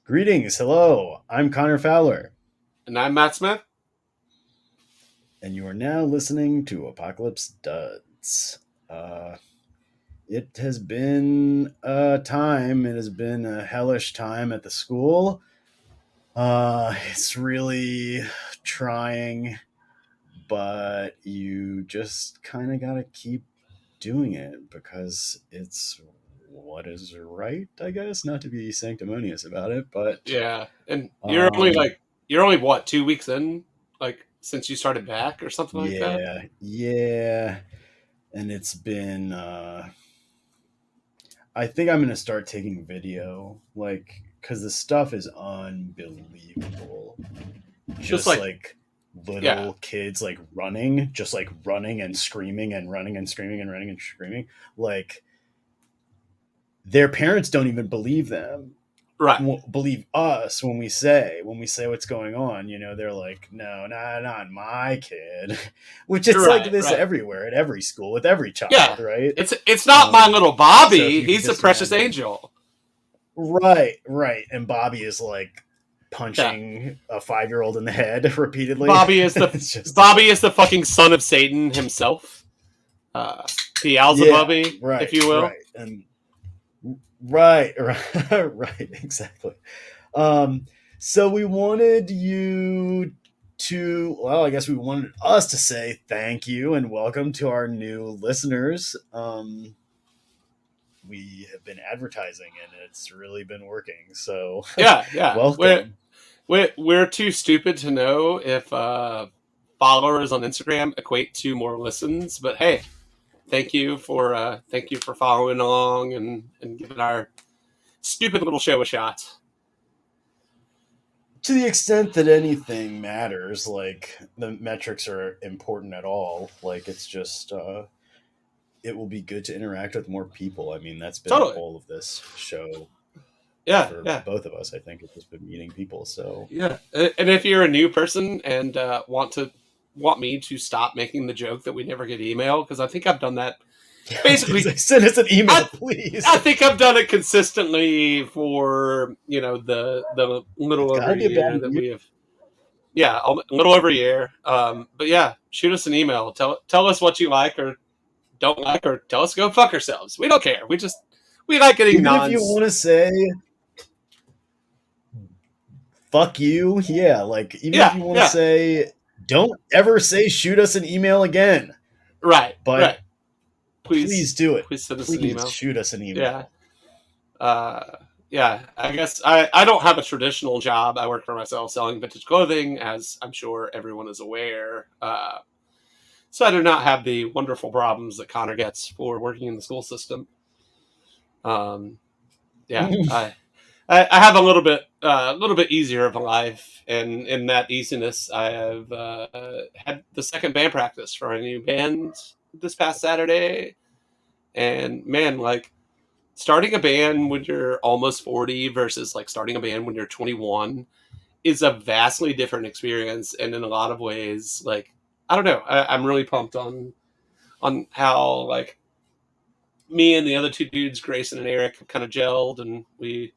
Greetings, hello. I'm Connor Fowler, And I'm Matt Smith. and you are now listening to Apocalypse Duds. Uh, it has been a time. It has been a hellish time at the school. It's really trying, but you just kind of gotta keep doing it because it's what is right, I guess. Not to be sanctimonious about it, but Yeah, and um, you're only what 2 weeks in, like since you started back or something like that. yeah, and it's been I think I'm gonna start taking video, like, because the stuff is unbelievable. Just Just like like yeah, little kids like running, just like running and screaming and running and screaming and running and screaming. Like their parents don't even believe them, right, believe us when we say what's going on. They're like, no, nah, not my kid. Which it's like this right. everywhere at every school with every Yeah, child, right? it's not my little So if Bobby. you could He's a just precious imagine. angel. Right. And Bobby is like Yeah, punching a 5-year-old in the head repeatedly. Bobby is the It's just Bobby is the fucking son of Satan himself, uh, yeah, Beelzebub, if you will. and right, right, exactly. Um, so we wanted you to, well, I guess we wanted us to say thank you and welcome to our new listeners. We have been advertising and it's really been working. So Yeah. welcome. We're too stupid to know if followers on Instagram equate to more listens, but hey, thank you for following along and giving our stupid little show a shot. To the extent that anything matters, like the metrics are important at all, like it's just it will be good to interact with more people. I mean, that's been the Totally. goal of this show Yeah, for yeah, both of us. I think it's just been meeting people. So yeah. And if you're a new person and want me to stop making the joke that we never get email, because I think I've done that basically. send us an email, I please. I think I've done it consistently for the little over Gotta a be a bad year that year. we have. Yeah, a little over a year. But yeah, shoot us an email. Tell us what you like or don't like, or tell us to go fuck ourselves. We don't care. We like getting Even if you nons. want to say fuck you, yeah, like even if Yeah, you want to yeah. say don't ever say shoot us an email again, but Right. please Please, do it. please send us an Please email. shoot us an Yeah. email. Yeah. I guess I don't have a traditional job. I work for myself selling vintage clothing, as I'm sure everyone is aware. So I do not have the wonderful problems that Connor gets for working in the school system. Um, yeah, I have a little bit easier of a life, and in that easiness, I have had the second band practice for a new band this past Saturday, and man, like starting a band when you're almost 40 versus like starting a band when you're 21 is a vastly different experience, and in a lot of ways, like I don't know, I'm really pumped on how like me and the other two dudes, Grayson and Eric, have kind of gelled, and we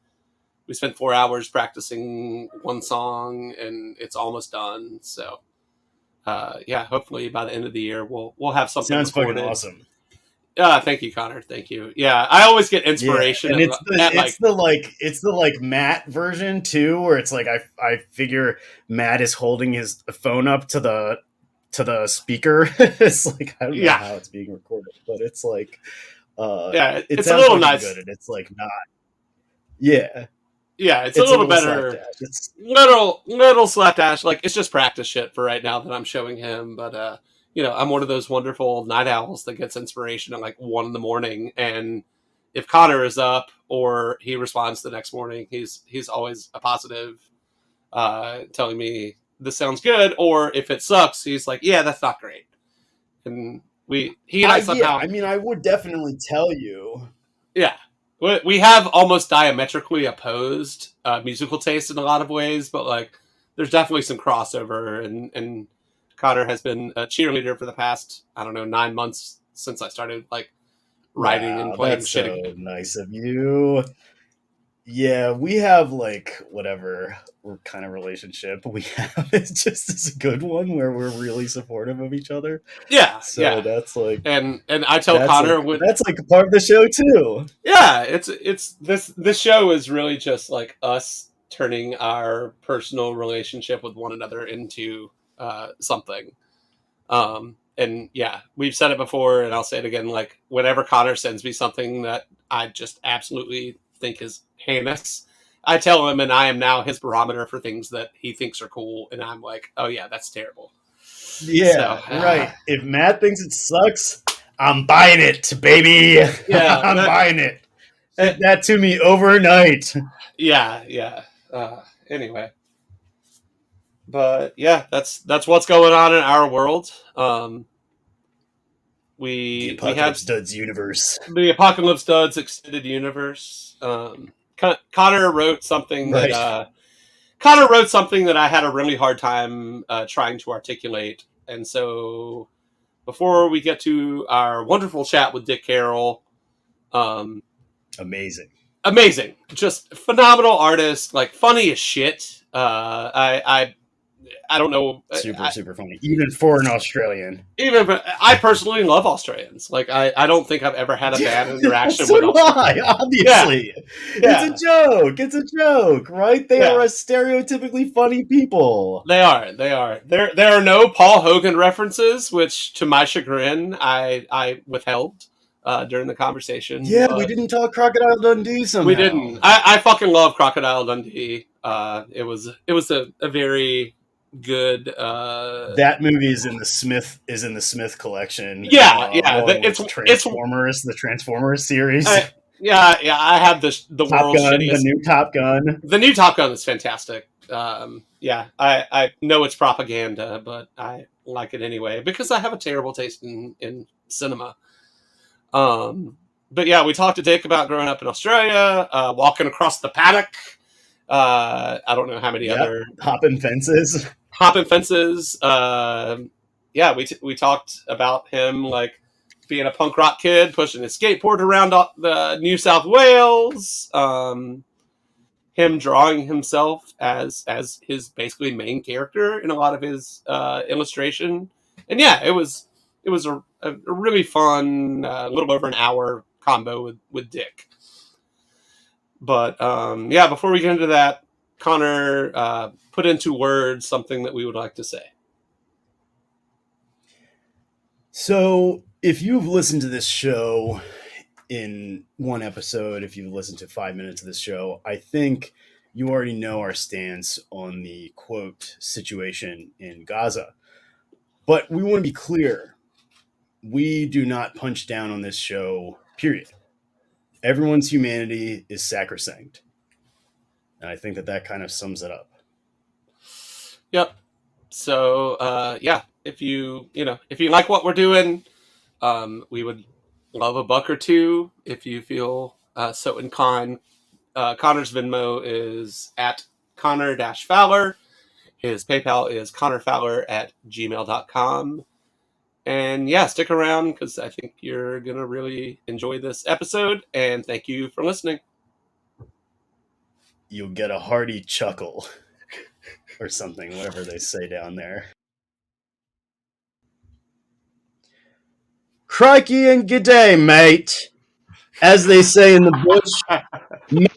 spent 4 hours practicing one song, and it's almost done. So, yeah, hopefully by the end of the year, we'll have something Sounds fucking recorded. awesome. Thank you, Connor. Thank you. Yeah, I always get Yeah, inspiration and it's the at it's like the like it's the like Matt version too, where it's like I figure Matt is holding his phone up to the speaker. It's like I don't know yeah, how it's being recorded, but it's like yeah. it It's a sounds little fucking good, nice. and it's like not. Yeah, Yeah, it's a it's a little little better. slapdash. It's Little slapdash. Like it's just practice shit for right now that I'm showing him. But I'm one of those wonderful night owls that gets inspiration at like 1 in the morning. And if Connor is up or he responds the next morning, he's always a positive, telling me this sounds good. Or if it sucks, he's like, yeah, that's not great. And he and I yeah. somehow, I mean, I would definitely tell you. yeah, we have almost diametrically opposed musical taste in a lot of ways, but like there's definitely some crossover. And Connor has been a cheerleader for the past, I don't know, 9 months since I started like writing and Wow, playing that's shit. so nice of you. Yeah, we have like whatever kind of relationship we have. It's just this good one where we're really supportive of each other. Yeah, So yeah. And I tell Connor when that's like a part of the show too. yeah, it's this show is really just like us turning our personal relationship with one another into something. And yeah, we've said it before, and I'll say it again. Like whenever Connor sends me something that I just absolutely think is heinous, I tell him, and I am now his barometer for things that he thinks are cool, and I'm like, oh yeah, that's terrible. So Yeah, right. If Matt thinks it sucks, I'm buying it, baby. yeah, I'm buying it. That to me overnight. yeah. Anyway, but yeah, that's what's going on in our world. The We have Apocalypse Duds universe. the Apocalypse Duds extended universe. Connor wrote something that Right. Connor wrote something that I had a really hard time trying to articulate, and so before we get to our wonderful chat with Dick Carroll, um, amazing, just phenomenal artist, like funny as shit. I don't know. Super funny. Even for an Australian. Even I personally love Australians. Like I don't think I've ever had a bad interaction so with do Australians. I, obviously. Yeah. It's a joke. It's a joke, right? They are a stereotypically funny people. They are. There are no Paul Hogan references, which to my chagrin I withheld during the conversation. Yeah, we didn't talk Crocodile Dundee somehow. We didn't. I fucking love Crocodile Dundee. It was a very good. That movie is in the Smith collection. Yeah. It's the Transformers series. I have the Top world's Gun, shittiest. the new Top Gun. The new Top Gun is fantastic. I know it's propaganda, but I like it anyway because I have a terrible taste in cinema. But yeah, we talked to Dick about growing up in Australia, walking across the paddock. I don't know how many other hopping fences. Yeah, we talked about him like being a punk rock kid, pushing his skateboard around the New South Wales. Him drawing himself as his basically main character in a lot of his illustration, and yeah, it was a really fun, little over an hour combo with Dick. But yeah, before we get into that, Connor put into words something that we would like to say. So, if you've listened to this show in one episode, if you've listened to 5 minutes of this show, I think you already know our stance on the quote situation in Gaza. But we want to be clear. We do not punch down on this show, period. Everyone's humanity is sacrosanct. And I think that kind of sums it up. Yep. So, yeah, if you like what we're doing, we would love a buck or two if you feel so inclined. Connor's Venmo is at Connor-Fowler. His PayPal is connorfowler@gmail.com. And yeah, stick around because I think you're going to really enjoy this episode. And thank you for listening. You'll get a hearty chuckle or something, whatever they say down there. Crikey and g'day, mate. As they say in the bush, Matt,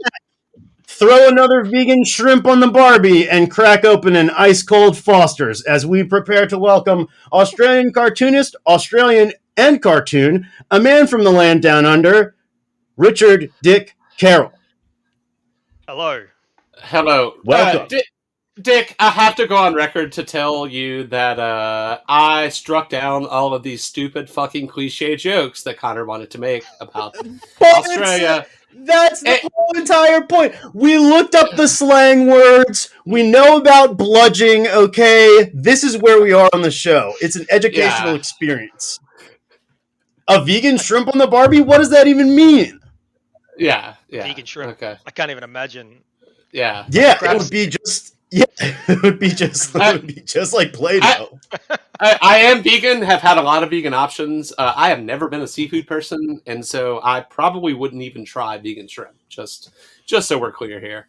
throw another vegan shrimp on the Barbie and crack open an ice-cold Foster's as we prepare to welcome Australian cartoonist, Australian and cartoon, a man from the land down under, Richard Dick Carroll. Hello. Welcome. Dick, I have to go on record to tell you that I struck down all of these stupid fucking cliche jokes that Connor wanted to make about Australia. That's the whole entire point. We looked up the slang words. We know about bludging, okay? This is where we are on the show. It's an educational experience. A vegan shrimp on the Barbie? What does that even mean? Yeah. Vegan shrimp. Okay. I can't even imagine. Yeah. Yeah, it would be just Yeah, it would be just like Play-Doh. I am vegan, have had a lot of vegan options. I have never been a seafood person, and so I probably wouldn't even try vegan shrimp. Just so we're clear here.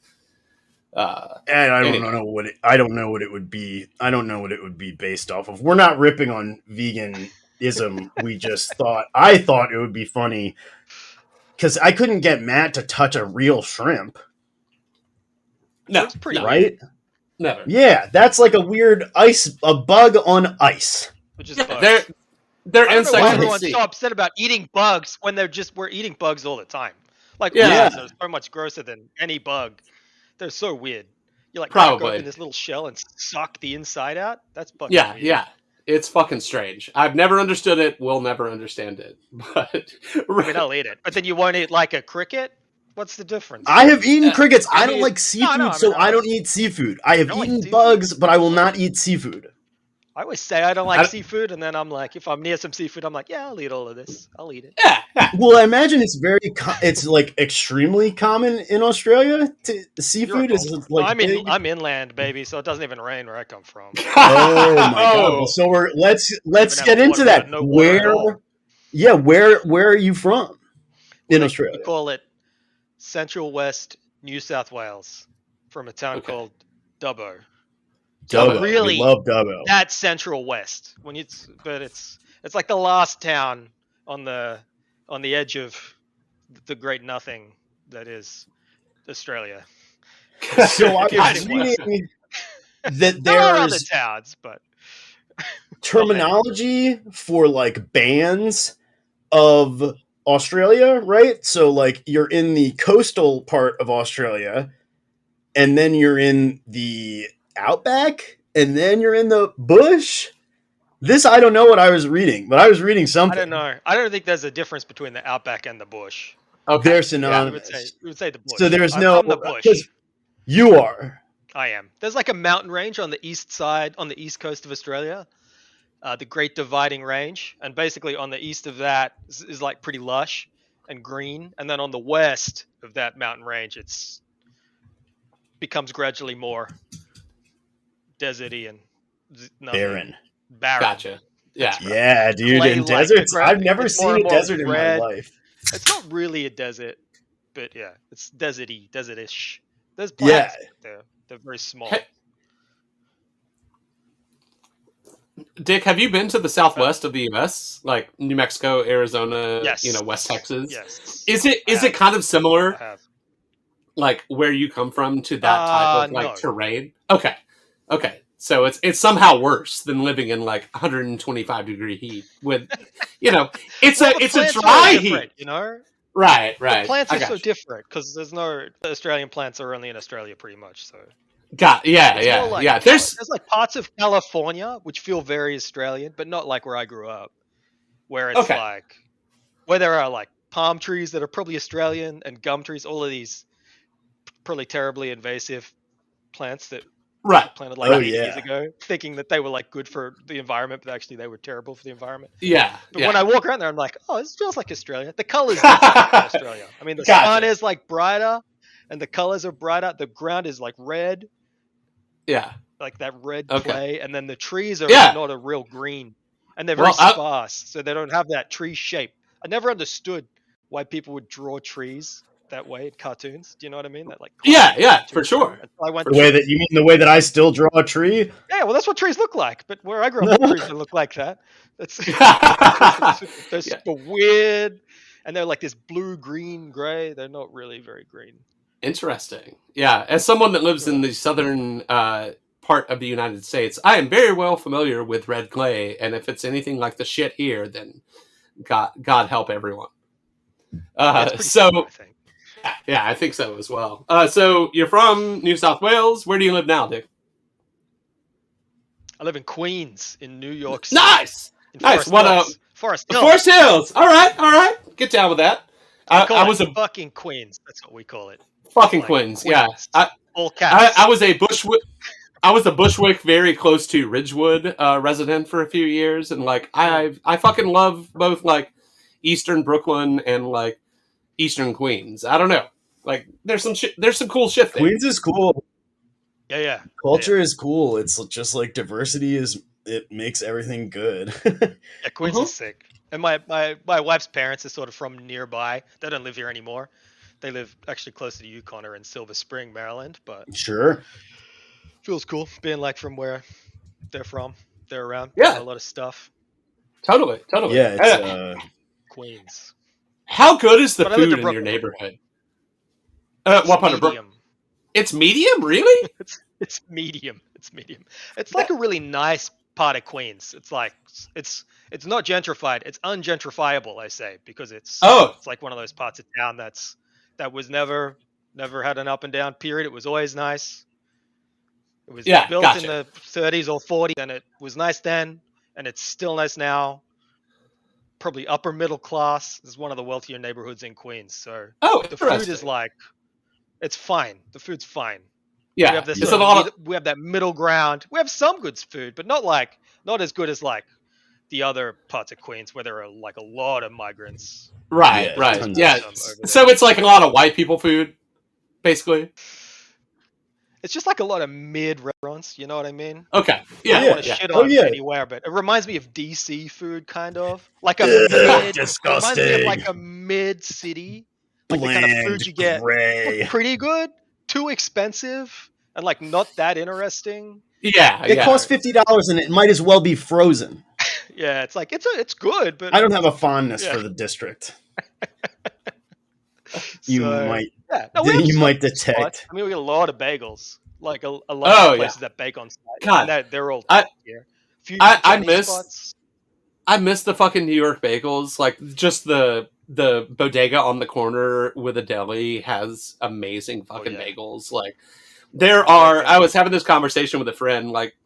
And I don't Anyway. know what I don't know what it would be. I don't know what it would be based off of. We're not ripping on veganism. I thought it would be funny because I couldn't get Matt to touch a real shrimp. No, Shrimp's pretty right? weird. Never. Yeah, that's like a weird a bug on ice. Which is Yeah, bugs. they're I don't know why insects. everyone's so upset about eating bugs when we're eating bugs all the time. Like Yeah. worms are so much grosser than any bug. They're so weird. You like Probably. crack open this little shell and suck the inside out. That's fucking Yeah, weird. yeah. It's fucking strange. I've never understood it. Will never understand it. But I mean, I'll eat it, but then you won't eat like a cricket. What's the difference? I have eaten crickets. I don't mean, like seafood, no, so I don't eat seafood. I have don't like eaten seafood? bugs, but I will not eat seafood. I always say I don't like seafood, and then I'm like, if I'm near some seafood, I'm like, yeah, I'll eat all of this. I'll eat it. yeah. Well, I imagine it's it's like extremely common in Australia. Seafood is like I'm inland, baby, so it doesn't even rain where I come from. Oh my god! So let's get into that. Where are you from in Australia? We call it Central West New South Wales, from a town called Dubbo. Dubbo. Really, we love Dubbo. That's Central West. But it's like the last town on the edge of the great nothing that is Australia. So I was reading that there are other there's towns, but terminology for like bands of Australia, right? So like you're in the coastal part of Australia, and then you're in the outback, and then you're in the bush. This I don't know what I was reading, but I was reading something. I don't know. I don't think there's a difference between the outback and the bush. Okay. They're synonymous. Yeah, we would say the bush. So there's I'm no from the bush. You are. I am. There's like a mountain range on the east side, on the east coast of Australia, the Great Dividing Range, and basically on the east of that is like pretty lush and green, and then on the west of that mountain range, it's becomes gradually more deserty and barren. Gotcha. Yeah. Yeah, dude. In deserts, I've never seen a desert in my life. It's not really a desert, but yeah, it's desertish. There's plants, but they're very small. Dick, have you been to the southwest of the U.S., like New Mexico, Arizona, yes. West Texas? Yes. Is it kind of similar, like where you come from, to that type of terrain? Okay. So it's somehow worse than living in like 125-degree heat with, it's a dry heat, Right. The plants are so different because there's no Australian plants are only in Australia pretty much. So. Yeah. There's like parts of California which feel very Australian, but not like where I grew up, where it's like where there are like palm trees that are probably Australian and gum trees, all of these probably terribly invasive plants that planted like 80 years ago, thinking that they were like good for the environment, but actually they were terrible for the environment. But when I walk around there, I'm like, oh, this feels like Australia. The colors like Australia. I mean, the sun is like brighter, and the colors are brighter. The ground is like red. Yeah. Like that red clay, and then the trees are not a real green, and they're very sparse, so they don't have that tree shape. I never understood why people would draw trees that way in cartoons. Do you know what I mean? That like for sure. The way that I still draw a tree. Yeah, well, that's what trees look like. But where I grew up, trees don't look like that. That's they're super weird, and they're like this blue, green, gray. They're not really very green. Interesting. Yeah, as someone that lives in the southern part of the United States, I am very well familiar with red clay, and if it's anything like the shit here, then God help everyone. Cool, I think so as well. So you're from New South Wales. Where do you live now, Dick? I live in Queens, in New York City. Nice. Forest Hills. All right. Get down with that. I was a fucking Queens. That's what we call it. Fucking Queens. Yeah. All caps. I was a Bushwick, very close to Ridgewood resident for a few years, and like I fucking love both like Eastern Brooklyn and like Eastern Queens. I don't know. Like there's some cool shit there. Queens is cool. Yeah. Culture is cool. It's just like diversity it makes everything good. Yeah, Queens is sick. And my wife's parents are sort of from nearby. They don't live here anymore. They live actually closer to Yukon or in Silver Spring, Maryland. But Sure. feels cool being like from where they're from. They're around doing Yeah, a lot of stuff. totally. Yeah, Queens. How good is the But I lived food in in your Brooklyn. neighborhood? It's What part of Brook? medium. It's medium, really? It's medium. It's medium. It's like a really nice part of Queens. It's like it's not gentrified. It's ungentrifiable, I say, because Oh, it's like one of those parts of town that was never had an up and down period. It was always nice. It was yeah, built in gotcha. the 30s or 40s, and it was nice then, and it's still nice now. Probably upper middle class. This is one of the wealthier neighborhoods in Queens. So Oh, the food is interesting. like it's fine. The food's fine. We Yeah, have this it's sort a of lot of we have that middle ground. We have some good food, but not as good as like the other parts of Queens where there are like a lot of migrants. right, Yeah, right. tons of Yeah, Over so there. it's like a lot of white people food, basically. It's just like a lot of mid restaurants, you know what I mean? Okay, I yeah, don't Yeah. want to yeah. shit Oh on yeah. anywhere, but it reminds me of DC food kind of. Like a Ugh, mid it reminds me of disgusting. like a mid city. Like the kind of Bland, food you get like gray. pretty good, too expensive, and like not that interesting. Yeah, It You yeah. costs know, $50 and it might as well be frozen. yeah, it's like it's good, but I don't have a fondness yeah. for the district. You So might yeah, no, we have you some might spots. detect. I mean, we get a lot of bagels, like a lot of Oh, yeah. places that bake on site, and God, they're all I, here. A few I, different I Chinese miss, spots. I miss the fucking New York bagels. Like, just the bodega on the corner with a deli has amazing Oh fucking yeah, bagels. Like, New York I was bagels. having this conversation with a friend. Like,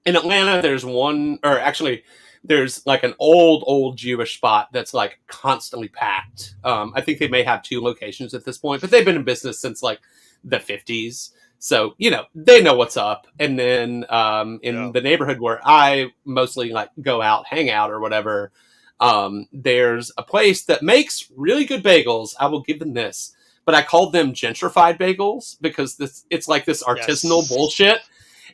in Atlanta, there's one, or actually, there's like an old Jewish spot that's like constantly packed. I think they may have two locations at this point, but they've been in business since like the 50s. So, they know what's up. And then Yeah, in the neighborhood where I mostly like go out, hang out or whatever, there's a place that makes really good bagels. I will give them this. But I called them gentrified bagels because it's like this artisanal yes. bullshit,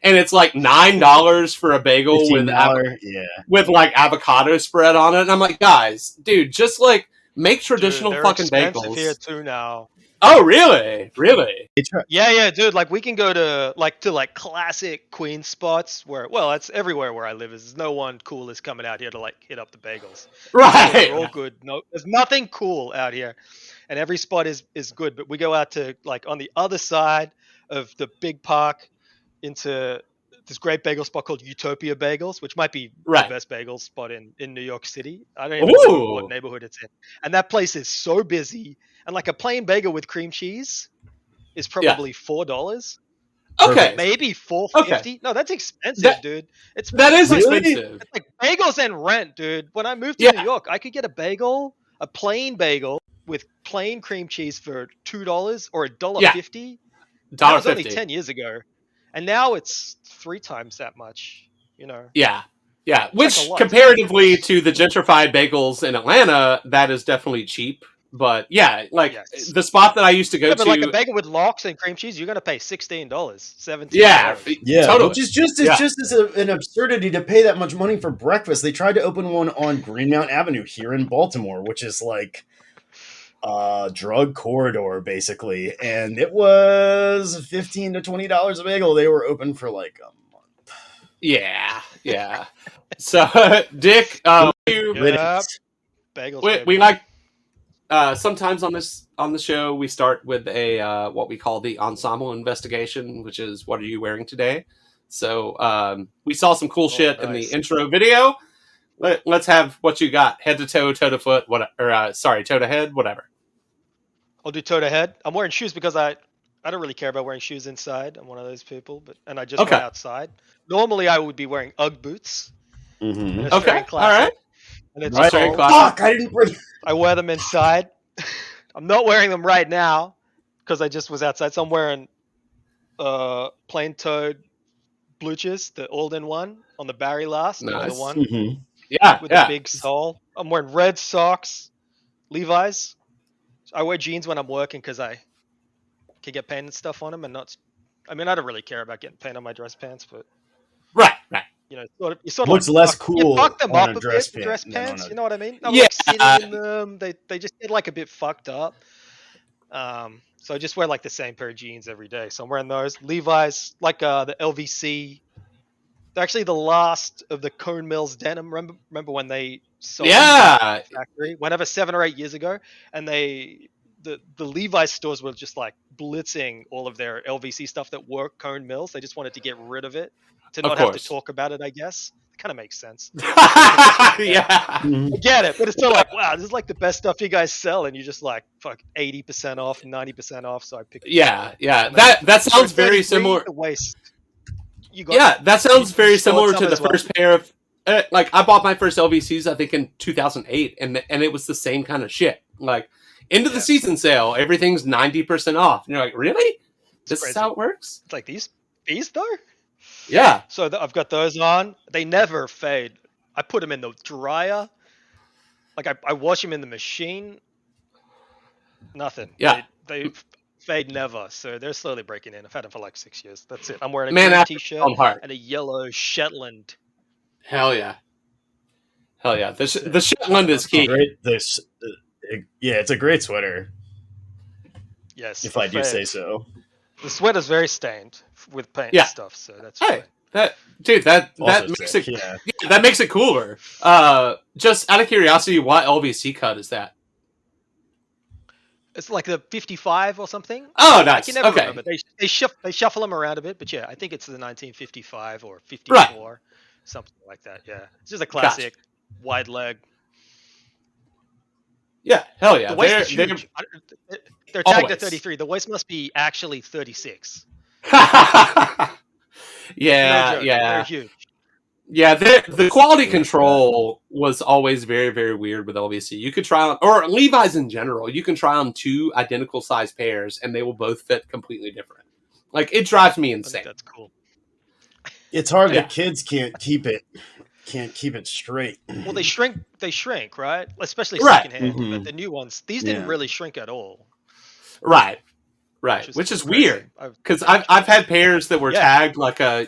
and it's like $9 for a bagel with $15. Yeah. like avocado spread on it. And I'm like, guys, dude, just like make Dude, traditional they're fucking expensive here bagels. too now. Oh, really? Really? Yeah, dude. Like we can go to classic Queen spots where, well, that's everywhere where I live. Is no one cool is coming out here to like hit up the bagels. They're all Right. good. No, there's nothing cool out here, and every spot is good. But we go out to like on the other side of the big park into this great bagel spot called Utopia Bagels, which might be the Right. best bagel spot in New York City. I don't even know what Ooh. neighborhood it's in. And that place is so busy. And like a plain bagel with cream cheese is Yeah. probably $4, Okay. Perfect. maybe Okay. 4.50. No, that's expensive, That dude. It's that is like Really? expensive. it's like bagels and rent, dude. When I moved to New Yeah. York, I could get a plain bagel with plain cream cheese for $2 or a dollar Yeah. fifty. And that Dollar was only fifty. 10 years ago. And now it's 3 times that much, you know. Yeah. Yeah. It's like a Which lot. It's a big comparatively difference. to the gentrified bagels in Atlanta, that is definitely cheap. But yeah, like Yes. the spot that I used to go Yeah, but like a to, bagel with lox and cream cheese, you're gonna pay $16, yeah, $17. Yeah, totally. which is just Yeah. an absurdity to pay that much money for breakfast. They tried to open one on Greenmount Avenue here in Baltimore, which is like a drug corridor basically, and it was $15 to $20 a bagel. They were open for like a month. Yeah. Yeah. So, Dick, Yeah, Riddance. bagels, we baby. like sometimes on the show we start with a what we call the ensemble investigation, which is what are you wearing today. So we saw some cool Oh, shit in the nice. intro video. Let's have what you got, head to toe to foot, what, or sorry, toe to head, whatever. I'll do toe to head. I'm wearing shoes because I don't really care about wearing shoes inside. I'm one of those people, and I just went Okay. outside. Normally, I would be wearing UGG boots, an Mm-hmm. Okay. Australian All right. classic, and it's Right. Australian cold. classic. Fuck! I didn't bring. I wear them inside. I'm not wearing them right now because I just was outside. So I'm wearing plain-toed bluches, the all-in-one on the Barry last, the Nice. one Mm-hmm. Yeah. with the Yeah. big sole. I'm wearing red socks, Levi's. I wear jeans when I'm working because I can get paint and stuff on them and not I mean, I don't really care about getting paint on my dress pants, but Right. you know, you sort of Looks like less you cool fuck them on up a a dress bit, the pant dress than on pants. a. You know what I mean? I'm Yeah. like sitting in them. They just get like a bit fucked up. So I just wear like the same pair of jeans every day. So I'm wearing those Levi's, like the LVC. They're actually the last of the Cone Mills denim. Remember when they sold them back to Yeah. the factory? Whenever 7 or 8 years ago, and the Levi's stores were just like blitzing all of their LVC stuff that were Cone Mills. They just wanted to get rid of it to Of not have to course. talk about it. I guess it kind of makes sense. Because it's just, Yeah. I get it, but it's still like, wow, this is like the best stuff you guys sell, and you just like fuck 80% off, 90% off. So I picked it up. Yeah. And then That for sounds very 33, similar. the waist. You got Yeah, that sounds you very scored similar some to the as well? first pair of. Like I bought my first LVCs, I think in 2008, and it was the same kind of shit. Like into the Yeah. season sale, everything's 90% off. And you're like, really? This is crazy. how it works? It's like these though. Yeah. So I've got those on. They never fade. I put them in the dryer. Like I wash them in the machine. Nothing. Yeah. They fade never. So they're slowly breaking in. I've had them for like 6 years. That's it. I'm wearing a Man green after t-shirt my own heart. and a yellow Shetland. Hell yeah. Hell yeah. The Shetland is key. Great. Yeah, it's a great sweater, Yes. if I do say so. The sweater's very stained with paint Yeah. and stuff, so that's Hey, fine. that Also makes sick, it yeah. that makes it cooler. Just out of curiosity, what LVC cut is that? It's like the 55 or something. Oh, I nice. can never Okay. remember. They shuffle them around a bit, but yeah, I think it's the 1955 or 54, Right. something like that. Yeah, it's just a classic wide leg. Yeah, hell yeah. The waist is huge. They're tagged Always. at 33. The waist must be actually 36. yeah, No joke. yeah. They're huge. Yeah, the quality control was always very, very weird with LVC. You could try on, or Levi's in general, you can try on two identical size pairs and they will both fit completely different. Like, it drives me I think insane. that's cool. It's hard Yeah. that kids can't keep it straight. Well, they shrink, right? Especially Right. secondhand. Mhm. But the new ones, these didn't Yeah. really shrink at all. Right. Which is weird. Because I've had pairs that were tagged like a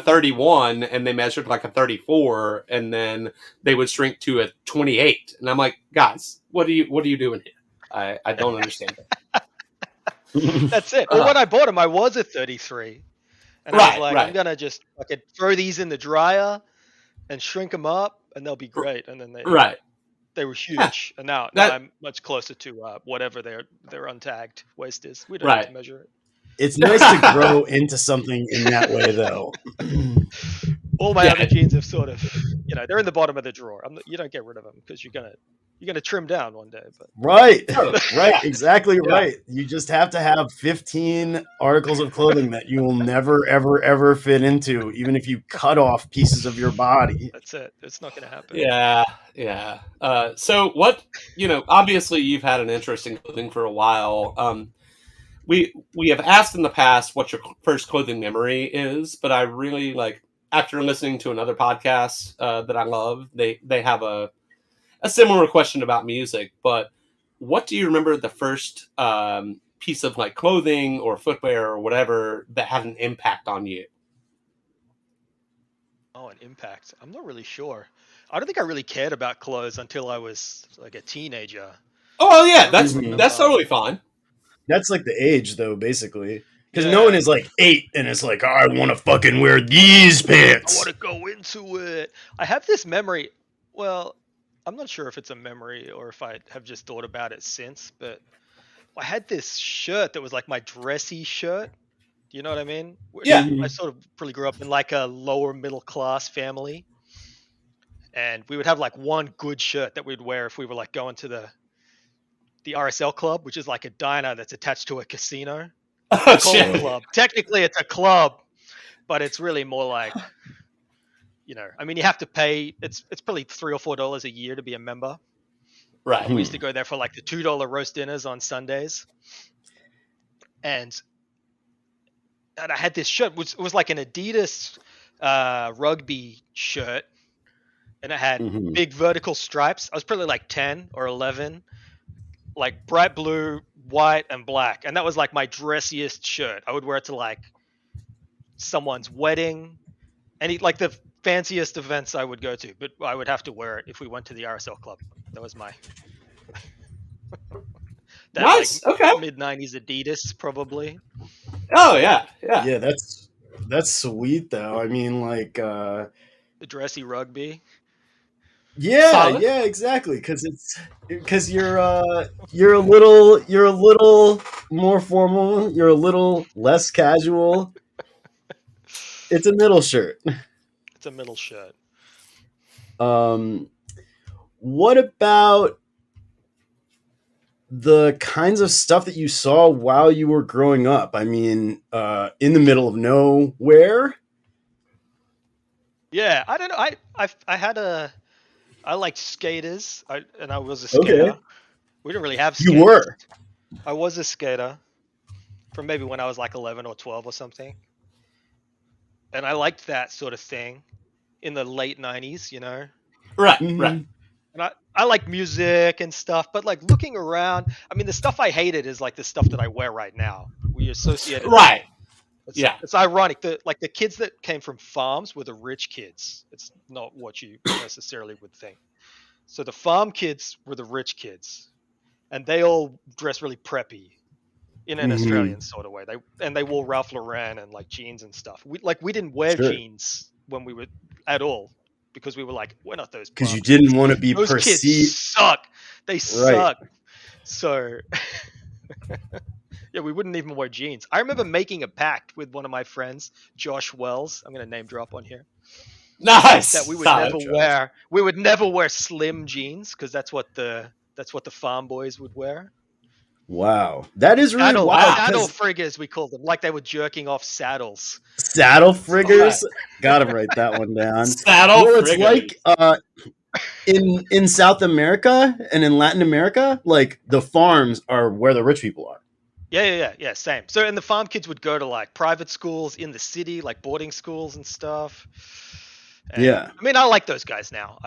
31 and they measured like a 34 and then they would shrink to a 28. And I'm like, guys, what are you doing here? I don't understand it. That's it. Well, when I bought them, I was at 33. And I was like, I'm going to just throw these in the dryer and shrink them up and they'll be great. And then they were huge. And now I'm much closer to whatever their untagged waist is. We don't have to measure it. It's nice to grow into something in that way, though. All my other jeans have sort of, they're in the bottom of the drawer. You don't get rid of them because you're gonna trim down one day. But right, exactly right. You just have to have 15 articles of clothing that you will never, ever, ever fit into, even if you cut off pieces of your body. That's it. It's not gonna happen. Yeah. So what? Obviously you've had an interest in clothing for a while. We have asked in the past what your first clothing memory is, but I really after listening to another podcast that I love, they have a similar question about music. But what do you remember the first piece of clothing or footwear or whatever that had an impact on you? Oh, an impact. I'm not really sure. I don't think I really cared about clothes until I was like a teenager. Oh yeah, that's totally fine. That's like the age, though, basically. Because no one is 8 and it's like, I want to fucking wear these pants. I want to go into it. I have this memory. Well, I'm not sure if it's a memory or if I have just thought about it since, but I had this shirt that was like my dressy shirt. Do you know what I mean? Yeah. I sort of really grew up in like a lower middle class family. And we would have like one good shirt that we'd wear if we were like going to the RSL club, which is like a diner that's attached to a casino. Oh, shit. Club. Technically, it's a club, but it's really more like, I mean, you have to pay. It's probably $3 or $4 a year to be a member. Right. We used to go there for like the $2 roast dinners on Sundays, and I had this shirt, which was like an Adidas rugby shirt, and it had big vertical stripes. I was probably like 10 or 11. Like bright blue, white, and black. And that was like my dressiest shirt. I would wear it to like someone's wedding, like the fanciest events I would go to, but I would have to wear it if we went to the RSL club. That was my that Nice. like Okay. mid-90s Adidas probably. Oh yeah, yeah. Yeah, that's sweet though. I mean, like, The dressy rugby. yeah, Solid. yeah, exactly. Because you're a little more formal. You're a little less casual. It's a middle shirt. It's a middle shirt. Um, what about the kinds of stuff that you saw while you were growing up? I mean, in the middle of nowhere. Yeah, I don't know. I liked skaters. I was a skater. Okay, We didn't really have you skaters. were. I was a skater from maybe when I was like 11 or 12 or something. And I liked that sort of thing in the late 90s, you know. Right, Mhm. right. And I like music and stuff, but like looking around, I mean, the stuff I hated is like the stuff that I wear right now. We associate it. Right. It's, Yeah. It's ironic that like the kids that came from farms were the rich kids. It's not what you necessarily would think. So the farm kids were the rich kids, and they all dress really preppy in an Mhm. Australian sort of way. They wore Ralph Lauren and like jeans and stuff. We didn't wear Sure. jeans when we were at all because we were like, we're not those Because you bums. didn't want to be Those kids perceived. suck. They Right. suck. So yeah, we wouldn't even wear jeans. I remember making a pact with one of my friends, Josh Wells. I'm gonna name drop on here. Nice. That we would Solid. never wear slim jeans because that's what the farm boys would wear. Wow, that is really wild. Saddle friggers, we called them, like they were jerking off saddles. Saddle friggers. Gotta write that one down. Saddle Well, it's friggers. like in South America and in Latin America, like the farms are where the rich people are. Yeah, same. So, and the farm kids would go to like private schools in the city, like boarding schools and stuff. And, Yeah. I mean, I like those guys now.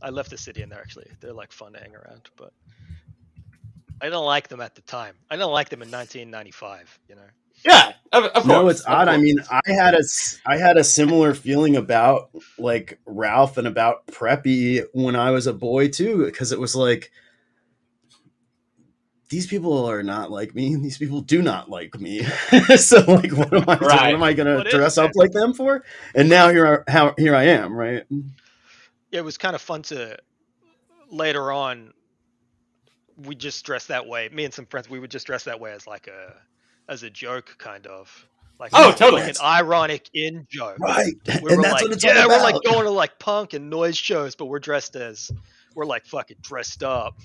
I left the city and they're like fun to hang around, but I didn't like them at the time. I didn't like them in 1995, you know. Yeah, of course. No, it's of odd. I course. mean, I had a similar feeling about like Ralph and about Preppy when I was a boy too, because it was like these people are not like me. These people do not like me. So like, what am I going to dress up like them for? And now here I am, right? Yeah, it was kind of fun to later on. We just dressed that way. Me and some friends, we would just dress that way as a joke, kind of. Like, totally. Like an ironic in joke. Right. And that's like, what it's all about. we're like going to like punk and noise shows, but we're like fucking dressed up.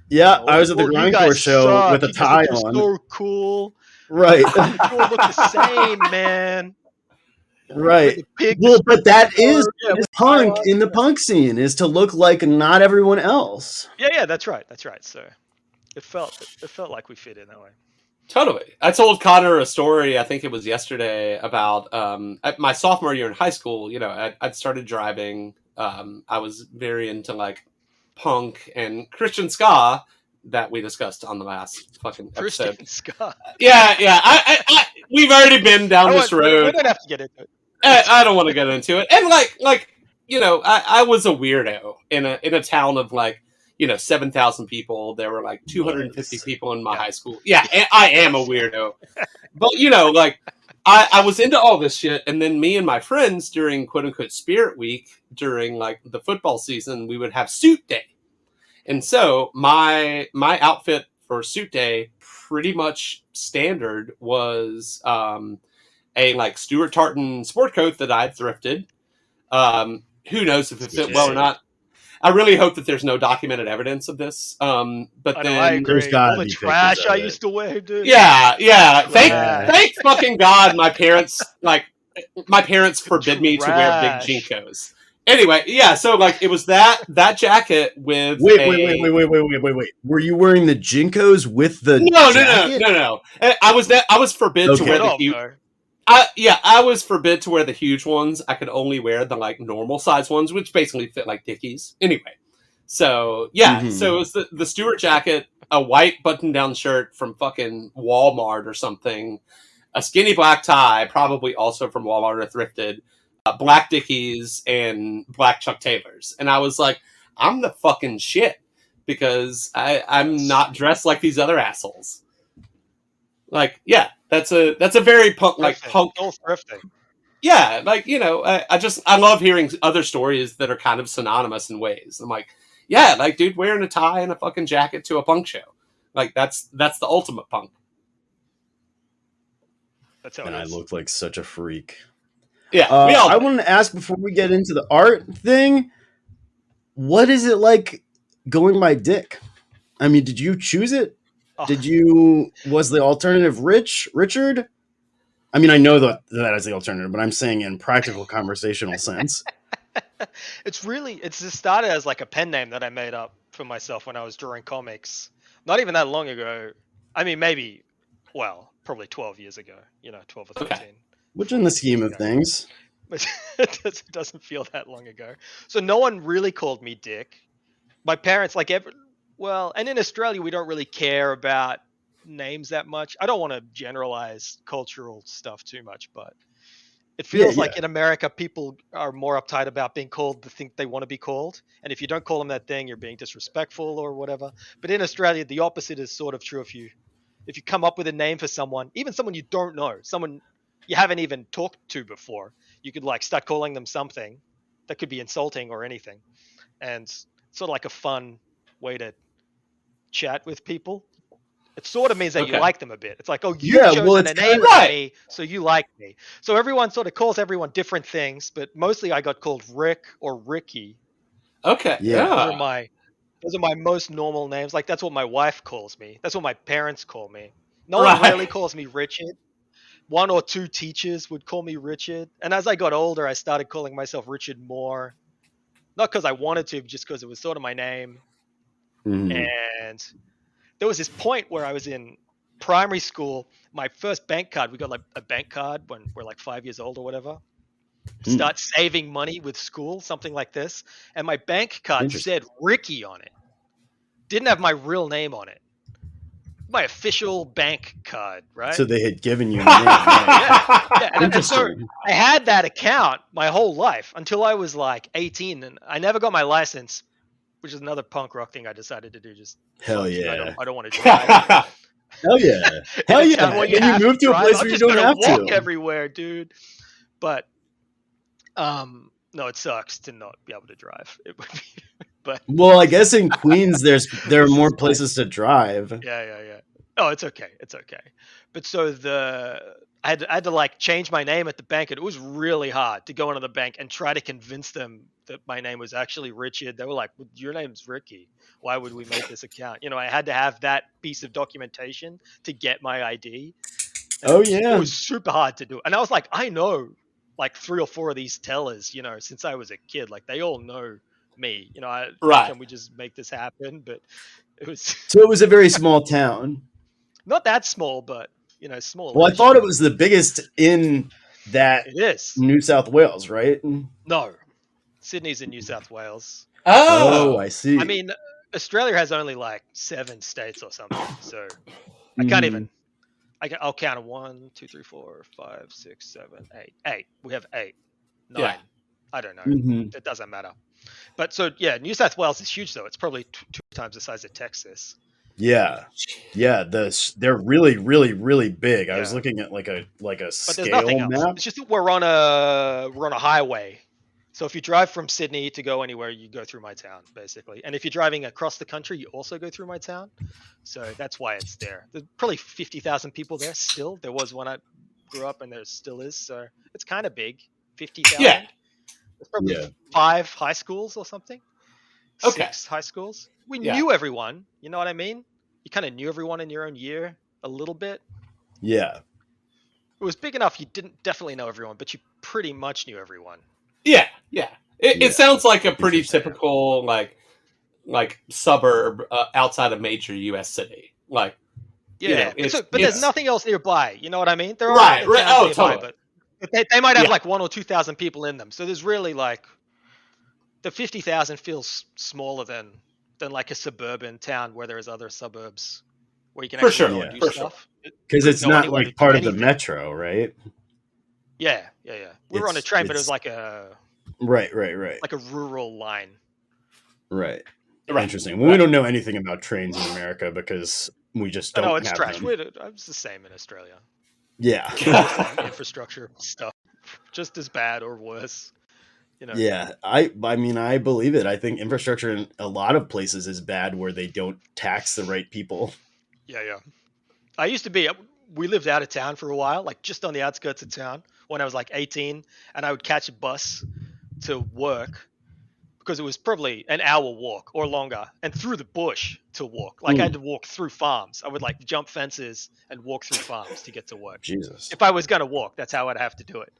Yeah, I was at the Grindcore show with a tie on. So cool. Right. We all look the same, man. Right. Well, but that is punk in the punk scene, is to look like not everyone else. Yeah, that's right. So it felt like we fit in that way. Totally. I told Connor a story, I think it was yesterday, about my sophomore year in high school. You know, I'd started driving. I was very into like punk and Christian ska that we discussed on the last fucking episode. Christian ska. Yeah. I we've already been down this road. We don't have to get into it. I don't want to get into it. And like you know, I was a weirdo in a town of like, you know, 7,000 people. There were like 250 people in my high school. Yeah, I am a weirdo. But you know, like I was into all this shit, and then me and my friends during quote unquote Spirit Week during like the football season, we would have suit day. And so my outfit for suit day, pretty much standard, was a like Stuart Tartan sport coat that I had thrifted. Who knows if it fit well or not? I really hope that there's no documented evidence of this. But I agree. There's gotta all the be trash I of it. used to wear, dude. Yeah. Thank fucking God my parents forbid me to wear big Jinkos. Anyway, yeah, so like it was that jacket with Wait. Were you wearing the Jinkos with the jacket? No. I was forbid to wear the huge. I was forbid to wear the huge ones. I could only wear the like normal size ones, which basically fit like Dickies. Anyway, so yeah, so it was the Stuart jacket, a white button-down shirt from fucking Walmart or something, a skinny black tie, probably also from Walmart or thrifted, black Dickies, and black Chuck Taylors. And I was like, I'm the fucking shit because I'm not dressed like these other assholes. Like, yeah, that's a very punk, like punk. All thrifting. Yeah, like, you know, I love hearing other stories that are kind of synonymous in ways. I'm like, yeah, like, dude, wearing a tie and a fucking jacket to a punk show, like that's the ultimate punk. That's how And it I is. look like such a freak. Yeah, I want to ask before we get into the art thing, what is it like going by Dick? I mean, did you choose it? Was the alternative Richard? I mean, I know that is the alternative, but I'm saying in practical conversational sense. It's just started as like a pen name that I made up for myself when I was drawing comics. Not even that long ago. I mean, maybe, well, probably 12 years ago, 12 or 13. Okay. Which in the scheme of things. But it doesn't feel that long ago. So no one really called me Dick. My parents, and in Australia, we don't really care about names that much. I don't want to generalize cultural stuff too much, but it feels like in America, people are more uptight about being called the thing they want to be called. And if you don't call them that thing, you're being disrespectful or whatever. But in Australia, the opposite is sort of true. If you come up with a name for someone, even someone you don't know, someone you haven't even talked to before, you could like start calling them something that could be insulting or anything. And it's sort of like a fun way to chat with people. It sort of means that you like them a bit. It's like, oh, you've chosen a name for me, so you like me. So everyone sort of calls everyone different things, but mostly I got called Rick or Ricky. Okay. Yeah. Those are my most normal names. Like that's what my wife calls me. That's what my parents call me. No one really calls me Richard. One or two teachers would call me Richard. And as I got older, I started calling myself Richard more. Not because I wanted to, just because it was sort of my name. Mm. And there was this point where I was in primary school. My first bank card, we got like a bank card when we're like 5 years old or whatever. Start saving money with school, something like this. And my bank card said Ricky on it. Didn't have my real name on it. My official bank card, right? So they had given you a name. Right? Yeah. And so I had that account my whole life until I was like 18, and I never got my license, which is another punk rock thing I decided to do. Just hell yeah, I don't want to drive. Hell yeah, hell yeah. When you move to a place where you don't have to walk everywhere, dude. But no, it sucks to not be able to drive. It would be, but well, I guess in Queens there are more places to drive. Yeah. Oh, it's okay. But so I had to like change my name at the bank, and it was really hard to go into the bank and try to convince them that my name was actually Richard. They were like, well, "Your name's Ricky. Why would we make this account?" I had to have that piece of documentation to get my ID. And it was super hard to do. And I was like, I know like 3 or 4 of these tellers, since I was a kid. Like they all know me. Can we just make this happen? But it was so it was a very small town. Not that small, but small. Well, I thought it was the biggest in that. It is New South Wales, right? No, Sydney's in New South Wales. Oh, I see. I mean, Australia has only like 7 states or something, so I can't even. I'll count 1, 2, 3, 4, 5, 6, 7, 8. 8. We have 8, 9. Yeah. I don't know. It doesn't matter. But so yeah, New South Wales is huge though. It's probably 2 times the size of Texas. Yeah. They're really, really, really big. I was looking at like a scale map. It's just that we're on a highway. So if you drive from Sydney to go anywhere, you go through my town, basically. And if you're driving across the country, you also go through my town. So that's why it's there. There's probably 50,000 people there still. There was when I grew up, and there still is. So it's kind of big. 50,000. Yeah. There's probably 5 high schools or something. 6 high schools. We knew everyone. You know what I mean? You kind of knew everyone in your own year a little bit. Yeah. It was big enough you didn't definitely know everyone, but you pretty much knew everyone. Yeah. It sounds like a pretty typical like suburb outside a major U.S. city. Like, but there's nothing else nearby. You know what I mean? There are right. Oh, nearby, totally. But they might have like 1 or 2,000 people in them. So there's really like the 50,000 feels smaller than like a suburban town where there's other suburbs where you can actually go and do stuff. Because couldn't it's know not anyone to like do part of the anything. metro, right? Yeah. We were on a train, but it was like a right. like a rural line. Right. Right. Interesting. Well, we don't know anything about trains in America because we just No, don't it's have trash. them. It's the same in Australia. Yeah. Infrastructure stuff, just as bad or worse. Yeah. I mean, I believe it. I think infrastructure in a lot of places is bad where they don't tax the right people. Yeah. I used to be. We lived out of town for a while, like just on the outskirts of town when I was like 18, and I would catch a bus to work because it was probably an hour walk or longer, and through the bush to walk. Like I had to walk through farms. I would like jump fences and walk through farms to get to work. Jesus. If I was gonna walk, that's how I'd have to do it.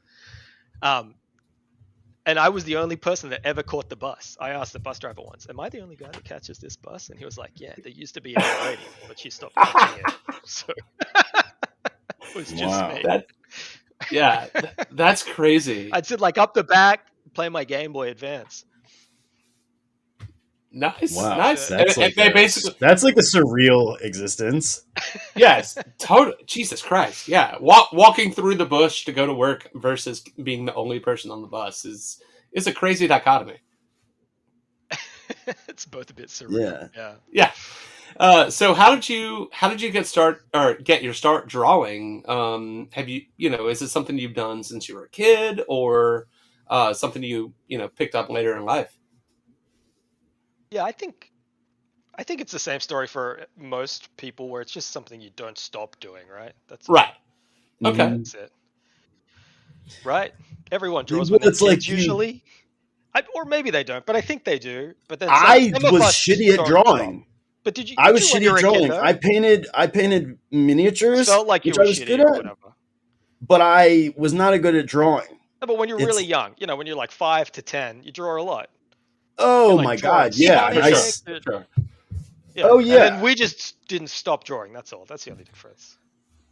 And I was the only person that ever caught the bus. I asked the bus driver once, "Am I the only guy that catches this bus?" And he was like, "Yeah, there used to be a lady, but she stopped catching it." So it was just me. That's crazy. I'd sit like up the back, play my Game Boy Advance. Nice. Wow. Nice. That's and like they basically that's like a surreal existence. yes, totally. Jesus Christ. Yeah. Walking through the bush to go to work versus being the only person on the bus is a crazy dichotomy. It's both a bit surreal. Yeah. So how did you get your start drawing? Have you is it something you've done since you were a kid or something you picked up later in life? Yeah, I think it's the same story for most people where it's just something you don't stop doing, right? That's right. Okay. That's it. Right? Everyone draws when It's they're like kids usually. Or maybe they don't, but I think they do. But then I some of was us shitty at don't drawing. stop. But did you? I was you when shitty you at were a kid, drawing. though? I painted miniatures, Felt like you which were I was shitty good or at, whatever. but I was not good at drawing. No, but when you're It's- really young, when you're like 5 to 10, you draw a lot. Oh You're like my drawing god, yeah. For Sonic. sure. Yeah. Oh And yeah. then we just didn't stop drawing. That's all. That's the only difference.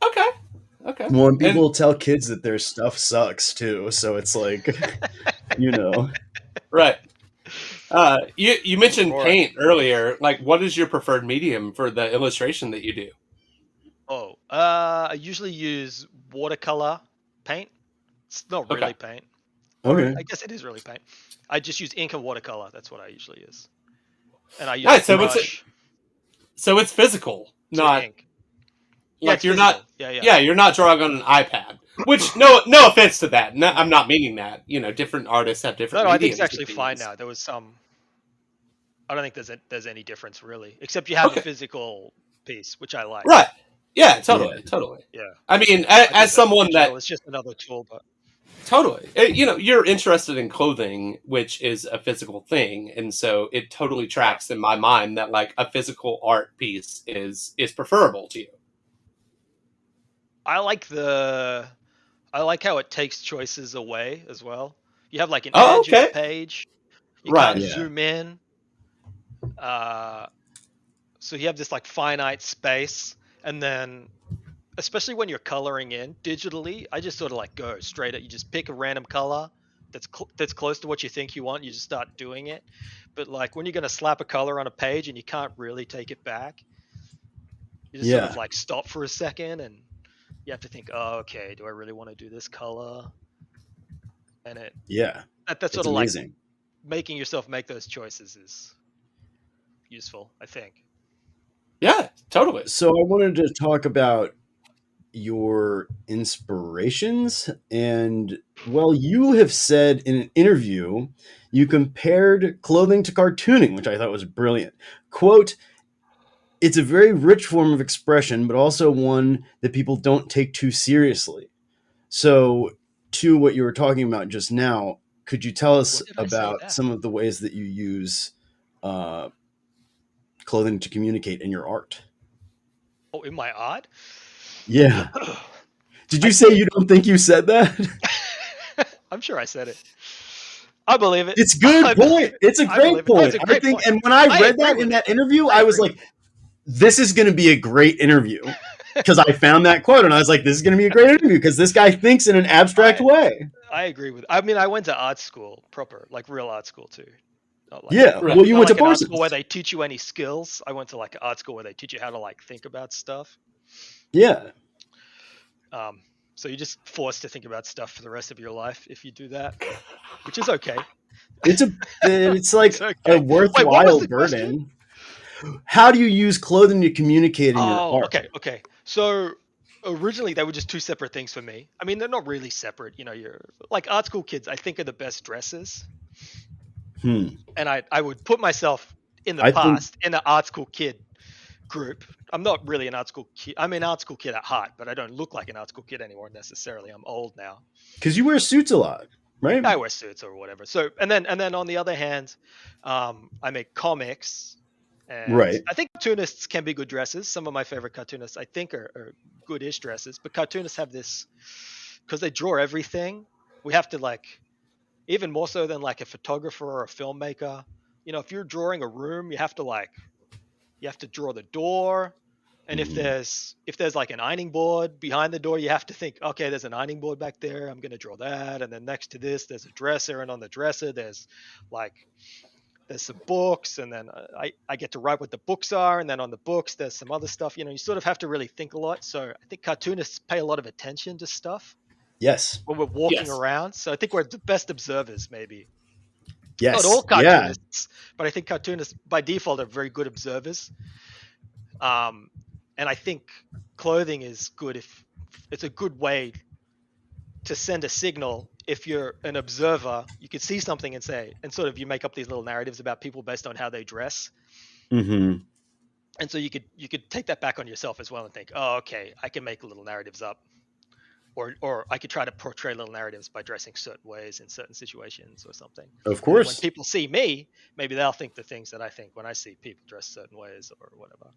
Okay. Well, and people tell kids that their stuff sucks too, so it's like, Right. You mentioned Right. paint earlier. Like, what is your preferred medium for the illustration that you do? Oh, I usually use watercolor paint. It's not really paint. Okay. I guess it is really paint. I just use ink and watercolor. That's what I usually use. And I use Nice. a brush So it's physical, to not ink. like you're physical. not. Yeah, you're not drawing on an iPad. Which no offense to that. No, I'm not meaning that. Different artists have different. No, I think it's mediums actually that they fine use. now. There was some. I don't think there's any difference really, except you have a physical piece, which I like. Right. Yeah. Totally. Yeah. I mean, I think as someone that it's just another tool, but totally, you're interested in clothing, which is a physical thing, and so it totally tracks in my mind that like a physical art piece is preferable to you. I like how it takes choices away as well. You have like an Oh, edge of okay. the page. You Right. can't zoom in. So you have this like finite space, and then especially when you're coloring in digitally, I just sort of like go straight at you. Just pick a random color that's close to what you think you want. You just start doing it. But like when you're gonna slap a color on a page and you can't really take it back, you just sort of like stop for a second and you have to think, oh, okay, do I really want to do this color? And that's sort of amazing. Like making yourself make those choices is useful, I think. Yeah, totally. So I wanted to talk about your inspirations, and well, you have said in an interview you compared clothing to cartooning, which I thought was brilliant. Quote, "It's a very rich form of expression, but also one that people don't take too seriously." So, to what you were talking about just now, could you tell us about some of the ways that you use clothing to communicate in your art? Oh, in my art? Yeah. Did you say you don't think you said that? I'm sure I said it. I believe it. It's a good point. It's a great point. I think, and when I read that in that interview, I was like, this is going to be a great interview. Because I found that quote and I was like, this is going to be a great interview because this guy thinks in an abstract way. I agree with. I mean, I went to art school proper, like real art school too. Not like, well, you went to art school where they teach you any skills. I went to like art school where they teach you how to like think about stuff. Yeah. So you're just forced to think about stuff for the rest of your life if you do that, which is okay. It's like It's a okay. Wait, what was worthwhile the question? burden. How do you use clothing to communicate in your Oh, art? okay. So originally they were just two separate things for me. I mean, they're not really separate. You know, you're like art school kids, I think, are the best dressers. Hmm. And I would put myself in the I think past in the art school kid group. I'm not really an art school kid. I'm an art school kid at heart, but I don't look like an art school kid anymore necessarily. I'm old now. because you wear suits a lot, right? I wear suits or whatever. So and then on the other hand, I make comics, and Right. I think cartoonists can be good dressers. Some of my favorite cartoonists I think are good-ish dressers, but cartoonists have this because they draw everything. We have to like even more so than like a photographer or a filmmaker. You know, if you're drawing a room, you have to draw the door. And Mhm. if there's like an ironing board behind the door, you have to think, okay, there's an ironing board back there. I'm going to draw that. And then next to this, there's a dresser. And on the dresser, like, there's some books. And then I get to write what the books are. And then on the books, there's some other stuff. You know, you sort of have to really think a lot. So I think cartoonists pay a lot of attention to stuff Yes. when we're walking Yes. around. So I think we're the best observers, maybe. Not all Yes. Yeah. cartoonists, but I think cartoonists by default are very good observers. And I think clothing is good if it's a good way to send a signal. If you're an observer, you could see something and say, and sort of you make up these little narratives about people based on how they dress. Hmm. And so you could take that back on yourself as well and think, oh, okay, I can make little narratives up, or I could try to portray little narratives by dressing certain ways in certain situations or something. Of And then when course. people see me, maybe they'll think the things that I think when I see people dress certain ways or whatever.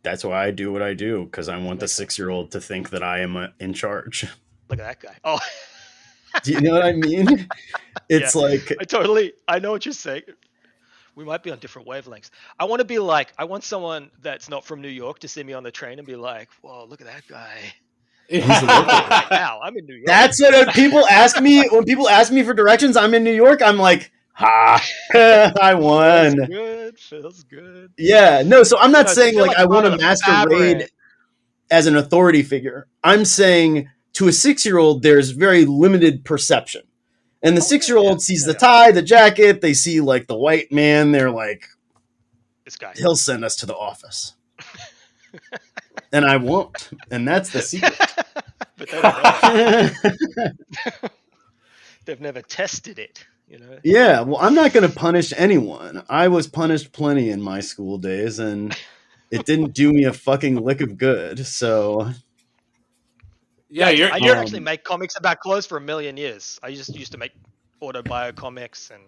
That's why I do what I do, because I want the Makes sense. 6-year-old to think that I am in charge. Look at that guy. Oh, Do you know what I mean? yeah, It's like, I know what you're saying. We might be on different wavelengths. I want to be like, I want someone that's not from New York to see me on the train and be like, whoa, look at that guy. he's the local. Right now, I'm in New York. That's what people ask me when people ask me for directions. I'm in New York. I'm like, ha, I Feels won. good. Feels good. Yeah, no. So I'm You not know, to saying feel like like I part want of to the masquerade fabric. as an authority figure. I'm saying to a 6-year-old, there's very limited perception. And the Oh, six yeah, year yeah, old sees yeah, the yeah. tie, the jacket, they see like the white man, they're like, This guy. he'll send us to the office. And I won't. And that's the secret. But they don't know it. They've never tested it, you know. Yeah, well, I'm not going to punish anyone. I was punished plenty in my school days, and it didn't do me a fucking lick of good. So, Yeah, I didn't actually um, make comics about clothes for a million years. I just used to make autobio comics and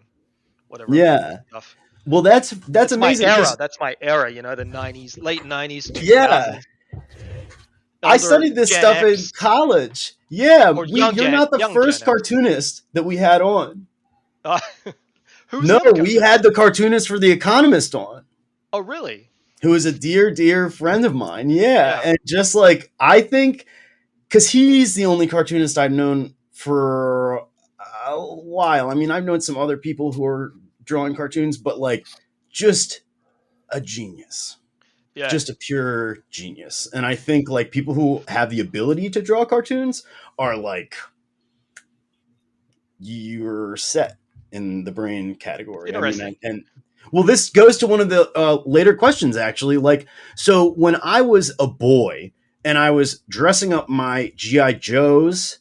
whatever other yeah. stuff. Well, that's It's my amazing era. because That's my era, you know, the 90s, late 90s, yeah, 2000s. I Elder studied this Gen stuff in X college. Yeah, or you're not the young Gen first X. cartoonist that we had on. Uh, who's No, the other we had cartoonist? the cartoonist for The Economist on, Oh, really? who is a dear friend of mine. Yeah, Yeah. and just like I think, because he's the only cartoonist I've known for a while. I mean, I've known some other people who are drawing cartoons, but like just a genius, Yeah. just a pure genius. And I think like people who have the ability to draw cartoons are like you're set in the brain category. I mean, Interesting. and well, this goes to one of the later questions actually. Like, so when I was a boy and I was dressing up my GI Joes,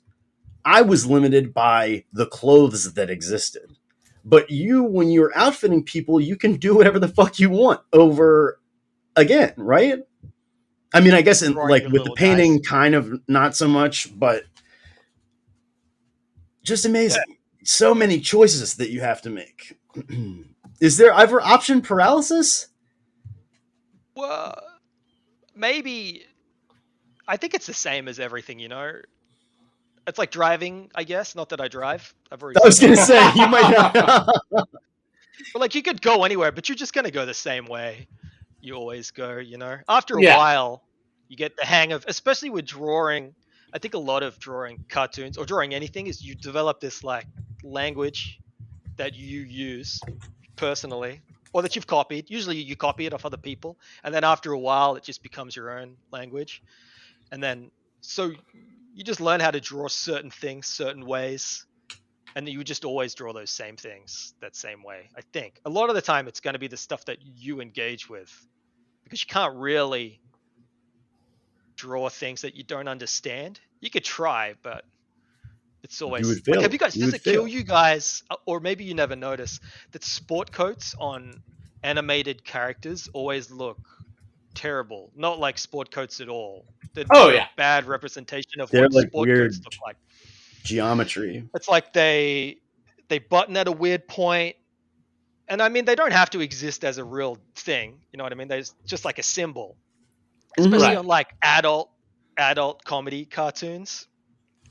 I was limited by the clothes that existed. But you, when you're outfitting people, you can do whatever the fuck you want over again, right? I mean, I guess in Drawing like your with the little guys. painting, kind of not so much, but just Yeah. amazing. So many choices that you have to make. Is there ever option paralysis? Well, maybe. I think it's the same as everything, you know. It's like driving, I guess. Not that I drive. I've already I said was that gonna on the say you podcast. might not. But like you could go anywhere, but you're just gonna go the same way you always go, you know. After a yeah, while, you get the hang of, especially with drawing. I think a lot of drawing cartoons or drawing anything is you develop this like language that you use personally or that you've copied. Usually you copy it off other people, and then after a while it just becomes your own language. And then, so you just learn how to draw certain things certain ways, and you just always draw those same things that same way. I think a lot of the time it's going to be the stuff that you engage with, because you can't really draw things that you don't understand. You could try, but it's You always would like, fail. have you guys, You does would it kill fail. you guys, or maybe you never notice that sport coats on animated characters always look terrible? Not like sport coats at all. Oh They're a yeah. bad representation of They're what like sport coats weird look like. geometry. It's like they button at a weird point, and I mean they don't have to exist as a real thing. You know what I mean? There's just like a symbol, especially Right. on like adult comedy cartoons.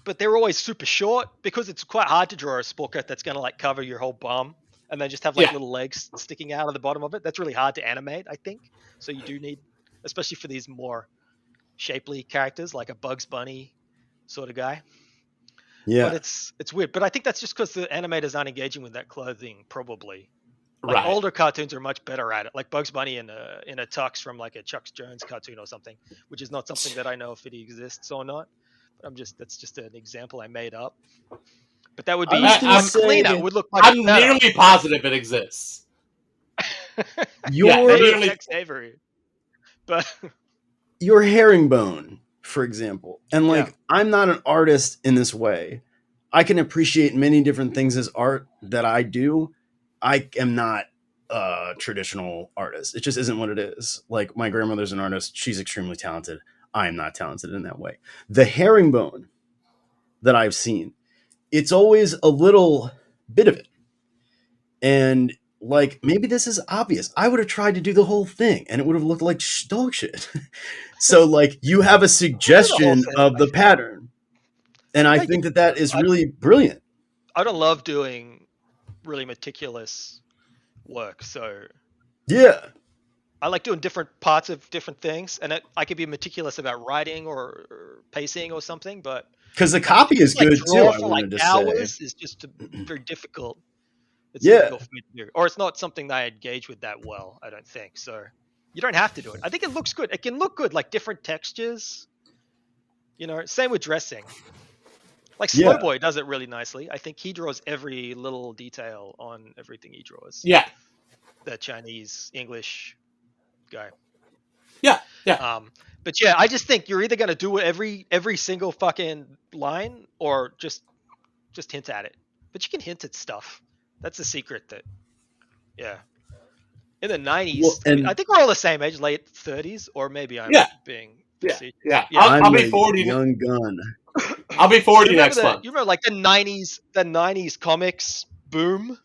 But they're always super short because it's quite hard to draw a sport coat that's going to like cover your whole bum and then just have like Yeah. little legs sticking out of the bottom of it. That's really hard to animate, I think. So you do need, especially for these more shapely characters like a Bugs Bunny sort of guy. But Yeah. it's weird. But I think that's just because the animators aren't engaging with that clothing, probably. Like Right. older cartoons are much better at it, like Bugs Bunny in a tux from like a Chuck Jones cartoon or something, which is not something that I know if it exists or not. But that's just an example I made up. But that would I be was gonna much cleaner. It say would look much I'm better. nearly positive it exists. Yeah, Maybe your it's nearly. Tex Avery, but your herringbone, for example. And yeah, like, I'm not an artist in this way. I can appreciate many different things as art that I do. I am not a traditional artist. It just isn't what it is. Like, my grandmother's an artist. She's extremely talented. I am not talented in that way. The herringbone that I've seen, it's always a little bit of it. And like, maybe this is obvious. I would have tried to do the whole thing and it would have looked like dog shit. So like, you have a I'll do the whole suggestion thing. of the pattern. And I Yeah, think that that is really brilliant. I don't love doing really meticulous work, so Yeah. I like doing different parts of different things, and I could be meticulous about writing or pacing or something, but Because the like copy is like good too, draw I for like wanted to say. hours is just very difficult. It's Yeah. difficult for me to do, or it's not something that I engage with that well. I don't think so. You don't have to do it. I think it looks good. It can look good, like different textures. You know, same with dressing. Like Yeah. Slowboy does it really nicely. I think he draws every little detail on everything he draws. Yeah. The Chinese English guy. Yeah. Yeah. But yeah, I just think you're either gonna do every single fucking line or just hint at it. But you can hint at stuff. That's the secret. That yeah. In the 90s, Well, I mean, I and think we're all the same age, late 30s, or maybe I'm Yeah. being Yeah. facetious. Yeah. Yeah. I'll I'm be a 40. young gun. I'll be 40 next month. You remember like the 90s comics boom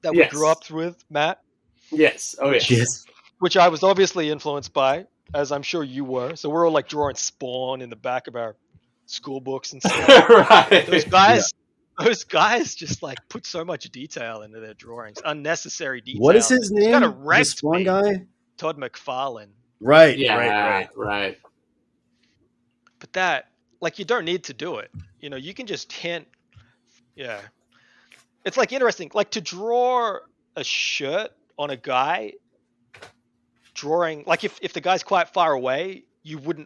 that we grew Yes. up with, Matt, Yes. Oh yes. Yes. which I was obviously influenced by, as I'm sure you were. So we're all like drawing Spawn in the back of our school books and stuff. Right. Those guys just like put so much detail into their drawings, unnecessary detail. What is his It's kind of name? The wrecked Spawn me. guy? Todd McFarlane. Right. Yeah. Right. Right. But that, like, you don't need to do it. You know, you can just hint. Yeah. It's like interesting. Like to draw a shirt on a guy, drawing like if the guy's quite far away,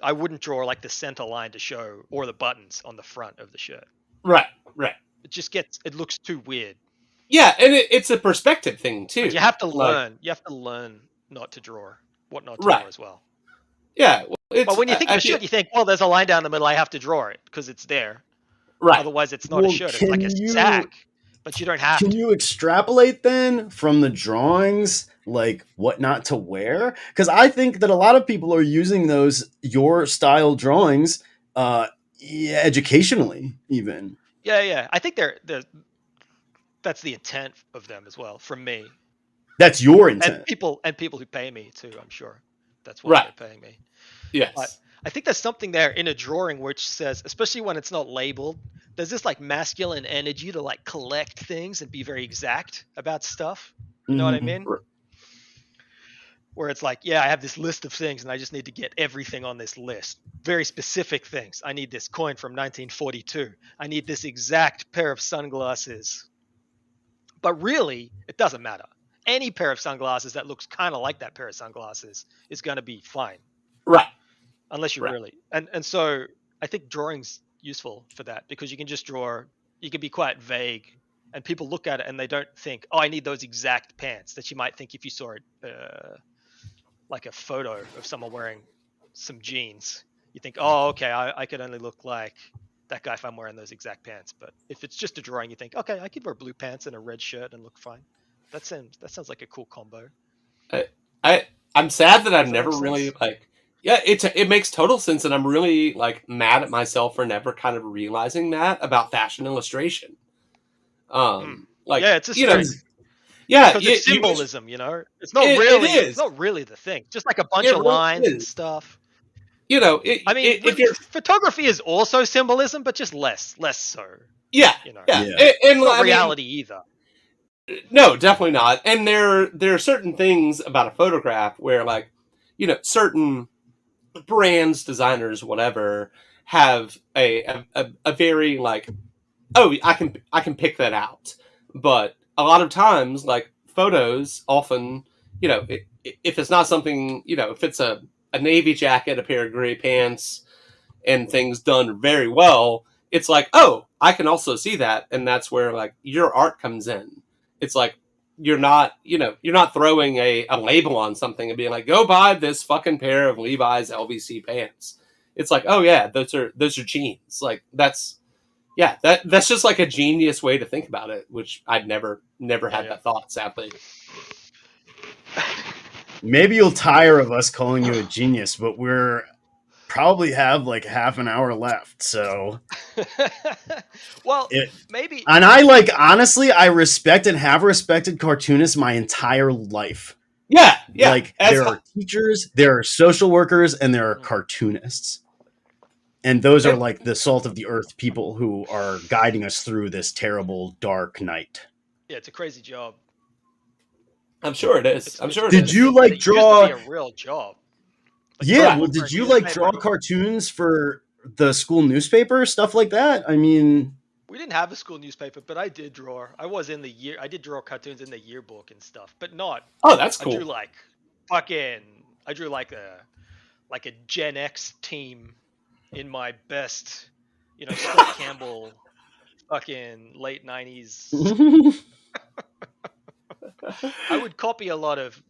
I wouldn't draw like the center line to show, or the buttons on the front of the shirt. Right. Right. It looks too weird. Yeah, and it's a perspective thing too. But you have to Like, learn. You have to learn not to draw, what not to Right. draw as well. Yeah. Well, it's, But when you think of I a feel- shirt, you think, well, there's a line down the middle. I have to draw it because it's there. right. Otherwise, it's not a Well, shirt. It's like a sack. But you don't have Can to. you extrapolate then from the drawings, like what not to wear? Because I think that a lot of people are using your style drawings, educationally, even. Yeah. I think that's the intent of them as well, from me. That's your intent. And people who pay me too, I'm sure. That's why Right. they're paying me. Yes. But I think there's something there in a drawing which says, especially when it's not labeled, there's this like masculine energy to like collect things and be very exact about stuff. You know what I mean? Where it's like, yeah, I have this list of things and I just need to get everything on this list. Very specific things. I need this coin from 1942. I need this exact pair of sunglasses. But really, it doesn't matter. Any pair of sunglasses that looks kind of like that pair of sunglasses is going to be fine. Right. unless you Right. really and so I think drawing's useful for that because you can just draw. You can be quite vague, and people look at it and they don't think, "Oh, I need those exact pants." That you might think if you saw it, like a photo of someone wearing some jeans. You think, "Oh, okay, I could only look like that guy if I'm wearing those exact pants." But if it's just a drawing, you think, "Okay, I could wear blue pants and a red shirt and look fine." That sounds like a cool combo. I'm sad that I've Does that never make really sense? like. Yeah, it makes total sense, and I'm really like mad at myself for never kind of realizing that about fashion illustration. Hmm. Like Yeah, it's a you know, strength yeah, because it's symbolism. it It's is. not really the thing. Just like a bunch It of really lines and is. stuff. You know, I mean, if you're photography is also symbolism, but just less so. yeah, You know, yeah, Yeah. and it's not I mean, reality either. no, definitely not. And there are certain things about a photograph where like certain brands, designers, whatever, have a very like, oh, I can pick that out. But a lot of times, like photos, often, if it's not something, if it's a navy jacket, a pair of gray pants, and things done very well, it's like, oh, I can also see that, and that's where like your art comes in. It's like you're not throwing a label on something and being like, go buy this fucking pair of Levi's LVC pants. It's like, oh yeah, those are jeans. Like that's just like a genius way to think about it, which I'd never had Yeah, that thought, sadly. Maybe you'll tire of us calling you a genius, but we're probably have like half an hour left. So yeah. Well, it, maybe. and I like honestly, I respect and have respected cartoonists my entire life. Yeah. Like there are teachers, there are social workers, and there are Mm. cartoonists. And those are and like the salt of the earth people who are guiding us through this terrible dark night. Yeah, it's a crazy job. I'm sure it is. It's I'm it's sure it Did it's is. you and like it used to be draw? a real job. Like Yeah, people Right. well, look for a did you like newspaper. draw cartoons for the school newspaper, stuff like that? I mean, We didn't have a school newspaper, but I did draw. I was in the year. I did draw cartoons in the yearbook and stuff, but not. Oh, that's I drew cool. like fucking. I drew like a Gen X team in my best, Scott Campbell, fucking late '90s. I would copy a lot of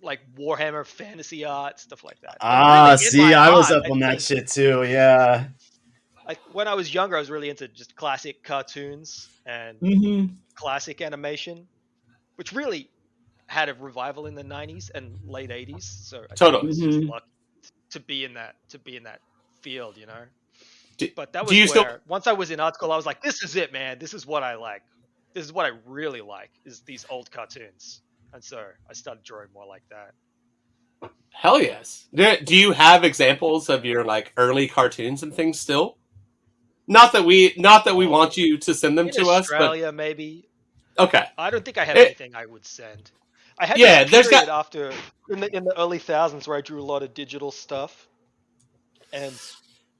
like Warhammer fantasy art, stuff like that. But really, in see, my I was heart, up I on that think shit too. Yeah. like when I was younger, I was really into just classic cartoons and Hmm. classic animation, which really had a revival in the '90s and late '80s. So I think I Totally. was just Hmm. lucky to be in that field, Do, But that do was you still where once I was in art school, I was like, this is it, man. This is what I like. This is what I really like is these old cartoons. And so I started drawing more like that. Hell yes. Do you have examples of your like early cartoons and things still? Not that we want Oh, you to send them in to us, but Australia, maybe. okay. I don't think I have It, anything I would send. I had this yeah, there's got period after in the early thousands where I drew a lot of digital stuff, and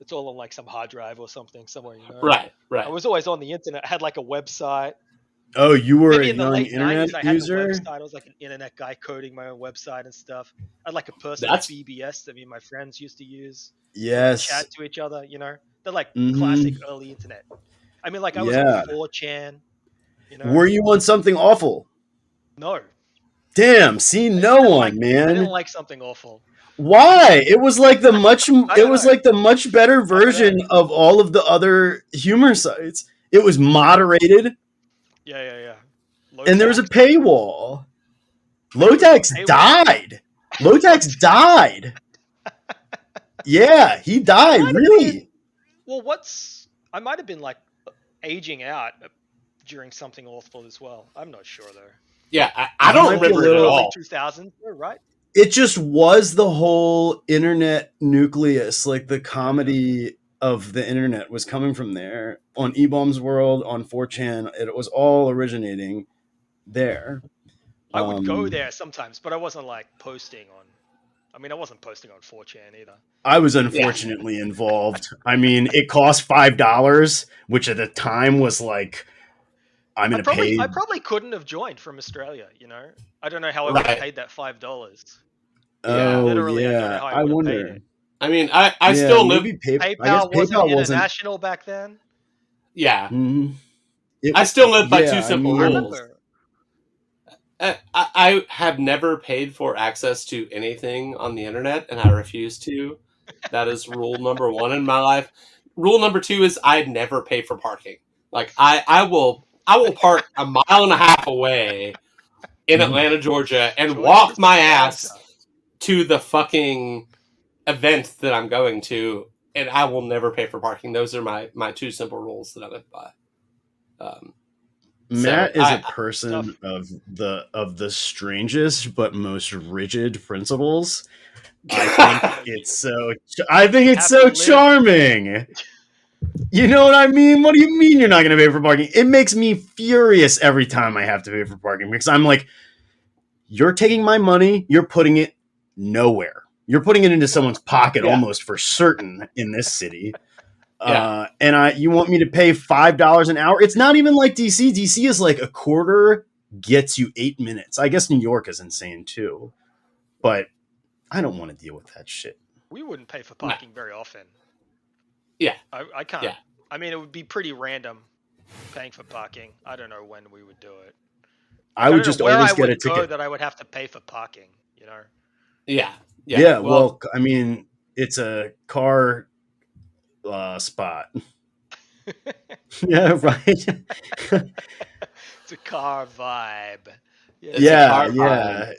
it's all on like some hard drive or something somewhere. right, I right. was always on the internet. I had like a website. Oh, you were a Maybe in the young late internet '90s, I had the user? website. I was like an internet guy coding my own website and stuff. I had like a personal That's BBS that me and my friends used to use. We would Yes. chat to each other. They're like classic Hmm. early internet. I mean, like I was on Yeah. 4chan. You know, Were you on something awful? no, Damn, see, I no didn't like. one, I didn't man. like something awful. Why? It was like the much I it don't was know. like the much better I don't know. version of all of the other humor sites. It was moderated Yeah. Low and there was a tax. paywall. I knew it was a Lotax paywall. died. Lotax died. Yeah, he I died, might have really. been. Well, I might have been like aging out during something awful as well. I'm not sure though. yeah. I You That was don't might be a remember it at little. early all. 2000s, right? It just was the whole internet nucleus, like the comedy of the internet was coming from there. On eBaum's World, on 4chan, it was all originating there. I would go Um, there sometimes, but I wasn't like posting on. I mean, I wasn't posting on 4chan either. I was Yeah, unfortunately involved. I mean, it cost $5, which at the time was like, I'm I gonna probably, pay. I probably couldn't have joined from Australia. I don't know how I would have right. paid that $5. Yeah. Oh Literally, I don't know yeah, how I I would have paid wonder. it. I mean, I still live. maybe I guess PayPal wasn't PayPal wasn't. international back then. Yeah, Mhm. I still live by two Yeah, I simple I mean, rules. remember. I have never paid for access to anything on the internet, and I refuse to. That is rule number one in my life. Rule number two is I never pay for parking. Like I will park a mile and a half away in Atlanta, Georgia, and walk Georgia's my Atlanta. ass to the fucking event that I'm going to, and I will never pay for parking. Those are my two simple rules that I live by. Matt So is a I person Tough. of the strangest but most rigid principles. I think it's Have to so live. charming. You know what I mean? What do you mean you're not going to pay for parking? It makes me furious every time I have to pay for parking because I'm like, you're taking my money, you're putting it nowhere. You're putting it into someone's pocket yeah almost for certain in this city. yeah And you want me to pay $5 an hour? It's not even like DC. DC is like a quarter gets you 8 minutes. I guess New York is insane too, but I don't want to deal with that shit. We wouldn't pay for No. parking very often. yeah I can't. Yeah. I mean, it would be pretty random paying for parking. I don't know when we would do it. I would just always get a Go ticket. that I would have to pay for parking. You know. Yeah. Well, I mean, it's a car spot. Yeah, right. It's a car vibe. It's Yeah, a car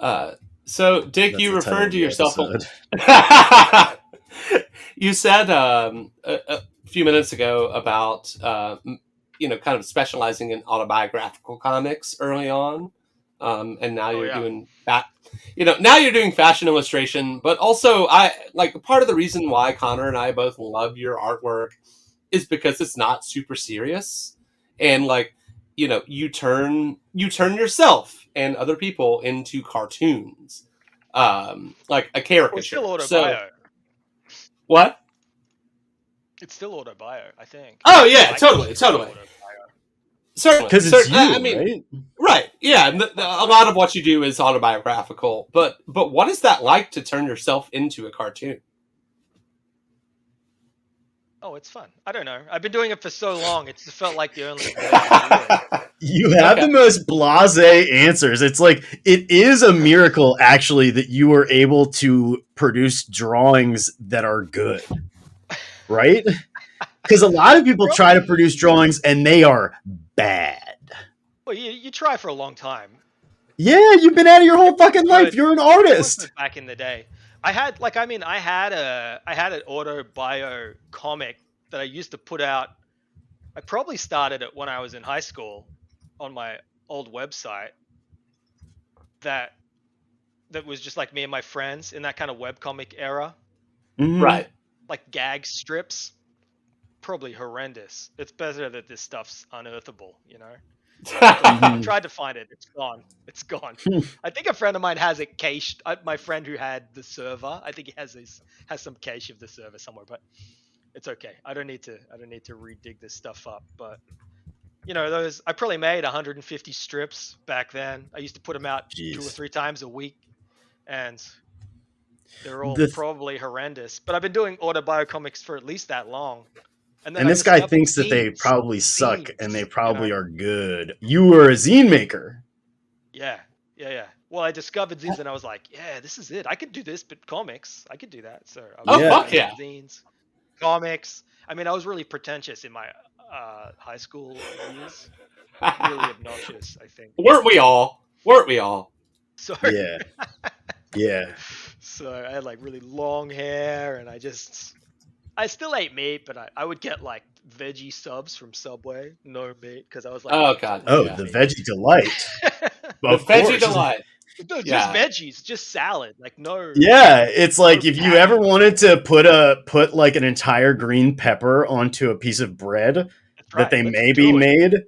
yeah. So, Dick, That's you the title referred of to the yourself. episode. You said a few minutes ago about kind of specializing in autobiographical comics early on, and now you're doing that. Now you're doing fashion illustration, but also I like part of the reason why Connor and I both love your artwork is because it's not super serious, and like you turn yourself and other people into cartoons, like a caricature. It's still autobio. So, what? It's still autobio, I think. Oh yeah, totally. Certainly, Because it's you, I mean, right? right? Yeah, a lot of what you do is autobiographical. But what is that like to turn yourself into a cartoon? Oh, it's fun. I don't know. I've been doing it for so long. It's just felt like the only way to do it. You have the most blasé answers. It's like it is a miracle, actually, that you were able to produce drawings that are good, right? Because a lot of people try to produce drawings and they are bad. Well, you try for a long time. Yeah, you've been at it your whole fucking life. You're an artist. Back in the day, I had an autobio comic that I used to put out. I probably started it when I was in high school on my old website. That was just like me and my friends in that kind of webcomic era. Mm-hmm. Right. Like gag strips. Probably horrendous. It's better that this stuff's unearthable, I tried to find it. It's gone. I think a friend of mine has it cached. My friend who had the server, I think he has some cache of the server somewhere, but it's okay. I don't need to re-dig this stuff up. But those I probably made 150 strips back then. I used to put them out 2 or 3 times a week, and they're all probably horrendous. But I've been doing autobio comics for at least that long. And this guy thinks that they probably suck and they probably are good. You were a zine maker. Yeah. Well, I discovered zines and I was like, yeah, this is it. I could do this, but comics. I could do that. So fuck yeah. Zines, comics. I mean, I was really pretentious in my high school years. Really obnoxious, I think. Weren't we all? Sorry. Yeah. Yeah. So I had like really long hair and I still ate meat, but I would get like veggie subs from Subway, no meat, because I was like, oh god, the veggie delight, the veggie delight. No, just veggies, just salad, like no. Yeah, it's like if you ever wanted to put like an entire green pepper onto a piece of bread that they maybe made.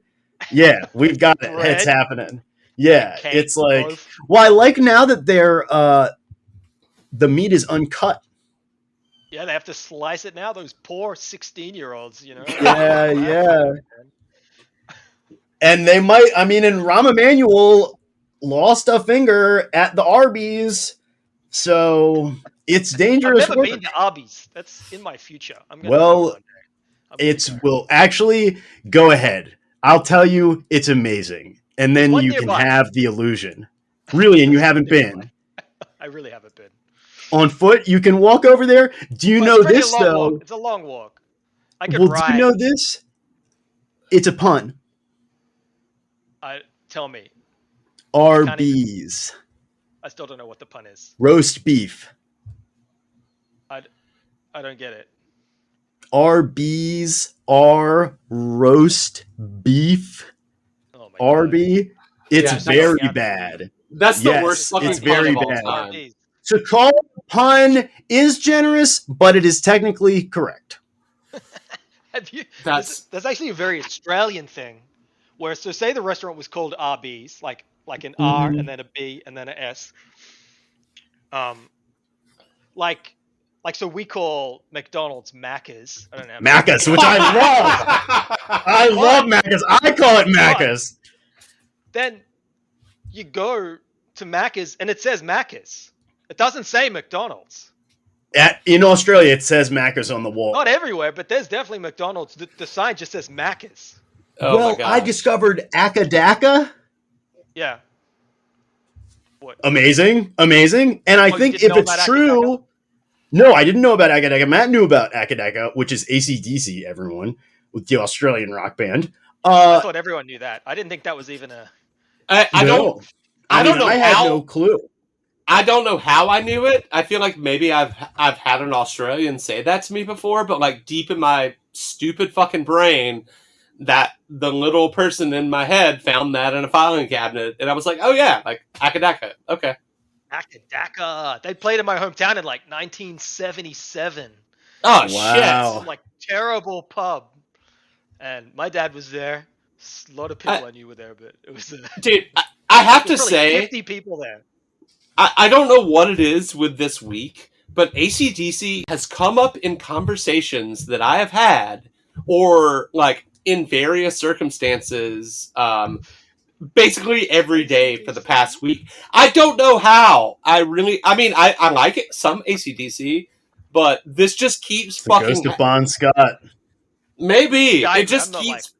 Yeah, we've got it. It's happening. Yeah, it's like I like now that the meat is uncut. Yeah, they have to slice it now. Those poor 16-year-olds, Yeah. And they might. I mean, and Rahm Emanuel lost a finger at the Arby's, so It's I've dangerous never work. been to Arby's. That's in my future. I'm gonna go Well, one day. I'm gonna it's go. will actually go ahead. I'll tell you, it's amazing, and There's then one you can nearby. have the illusion. Really, and you There's one haven't nearby. been I really haven't been. on foot. You can walk over there. Do you Well, it's know pretty a this long walk. though? It's a long walk. I could Well, do you ride. know this? It's a pun. Tell me. I can't even. Arby's I still don't know what the pun is. roast beef. I, I don't get it. Arby's are roast beef. Oh my god. Arby. It's Yeah, very that's- bad. That's the worst Yes, fucking it's pun very of all bad. time. Arby's. To call it a pun is generous, but it is technically correct. Have you? That's That's actually a very Australian thing, where so say the restaurant was called Arby's, like an R Mhm. and then a B and then a S. Like so we call McDonald's Macca's. I don't know. Macca's, which I love. I love Macca's. I call it Macca's. Then you go to Macca's and it says Macca's. It doesn't say McDonald's. In Australia, it says Macca's on the wall. Not everywhere, but there's definitely McDonald's. The sign just says Macca's. Oh Well, my I gosh. discovered AccaDacca. Yeah. What? Amazing. And I you think didn't if know it's about true, no, I didn't know about AccaDacca. Matt knew about AccaDacca, which is AC/DC, everyone, with the Australian rock band. I thought everyone knew that. I didn't think that was even a. I No. don't. I don't know I had how. no clue. I don't know how I knew it. I feel like maybe I've had an Australian say that to me before, but like deep in my stupid fucking brain, that the little person in my head found that in a filing cabinet, and I was like, oh yeah, like AccaDacca. Okay. AccaDacca. They played in my hometown in like 1977. Oh Wow. Some like terrible pub, and my dad was there. A lot of people I knew were there, but it was. shit. Dude, I have to There's probably say, 50 people there. I don't know what it is with this week, but ACDC has come up in conversations that I have had, or like in various circumstances, basically every day for the past week. I don't know how. I like it, some ACDC, but this just keeps The fucking. ghost of Bon Scott. Maybe Yeah, it just I'm not keeps.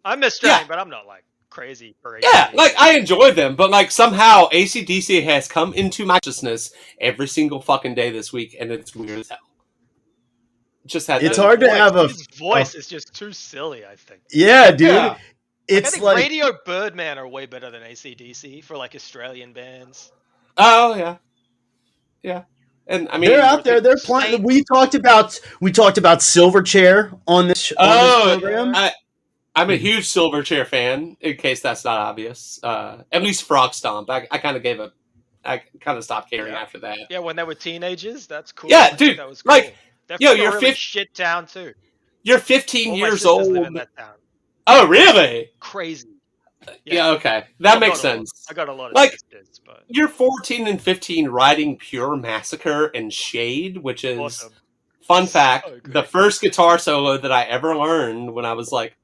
I'm Australian, but I'm not like crazy for Yeah, AC/DC. like I enjoy them, but like somehow ACDC has come into my consciousness every single fucking day this week, and it's weird as hell. Just had It's to- hard to have a. His voice is just too silly, I think. Yeah, dude. Yeah. I It's think like. Radio Birdman are way better than AC/DC for like Australian bands. Oh yeah, yeah, and I mean They're out there. They're playing. Saints. We talked about Silverchair on this program. I'm a huge Silverchair fan. In case that's not obvious, at least Frog Stomp. I kind of gave up. I kind of stopped caring after that. Yeah, when they were teenagers, that's cool. Yeah, I think dude, that was cool. like, They're yo, from a you're really 50 shit town too. You're 15 All my years sisters live old. in that town. Oh, really? Crazy. Yeah, okay, that Well, makes not a lot. sense. I got a lot of Like, sisters, but You're 14 and 15 riding Pure Massacre and Shade, which is, awesome. fun fact, So good. the first guitar solo that I ever learned when I was like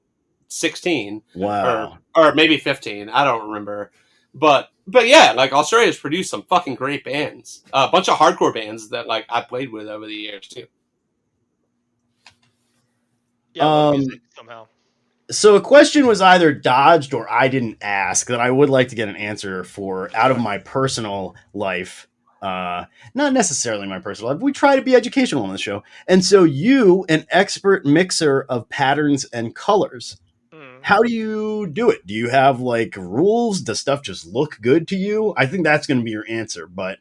16. Wow. Or maybe 15. I don't remember. But yeah, like Australia's produced some fucking great bands. A bunch of hardcore bands that like I played with over the years too. Yeah, a lot of music somehow. So a question was either dodged or I didn't ask that I would like to get an answer for out of my personal life. Not necessarily my personal life. We try to be educational on the show. And so you, an expert mixer of patterns and colors, how do you do it? Do you have like rules? Does stuff just look good to you? I think that's going to be your answer, but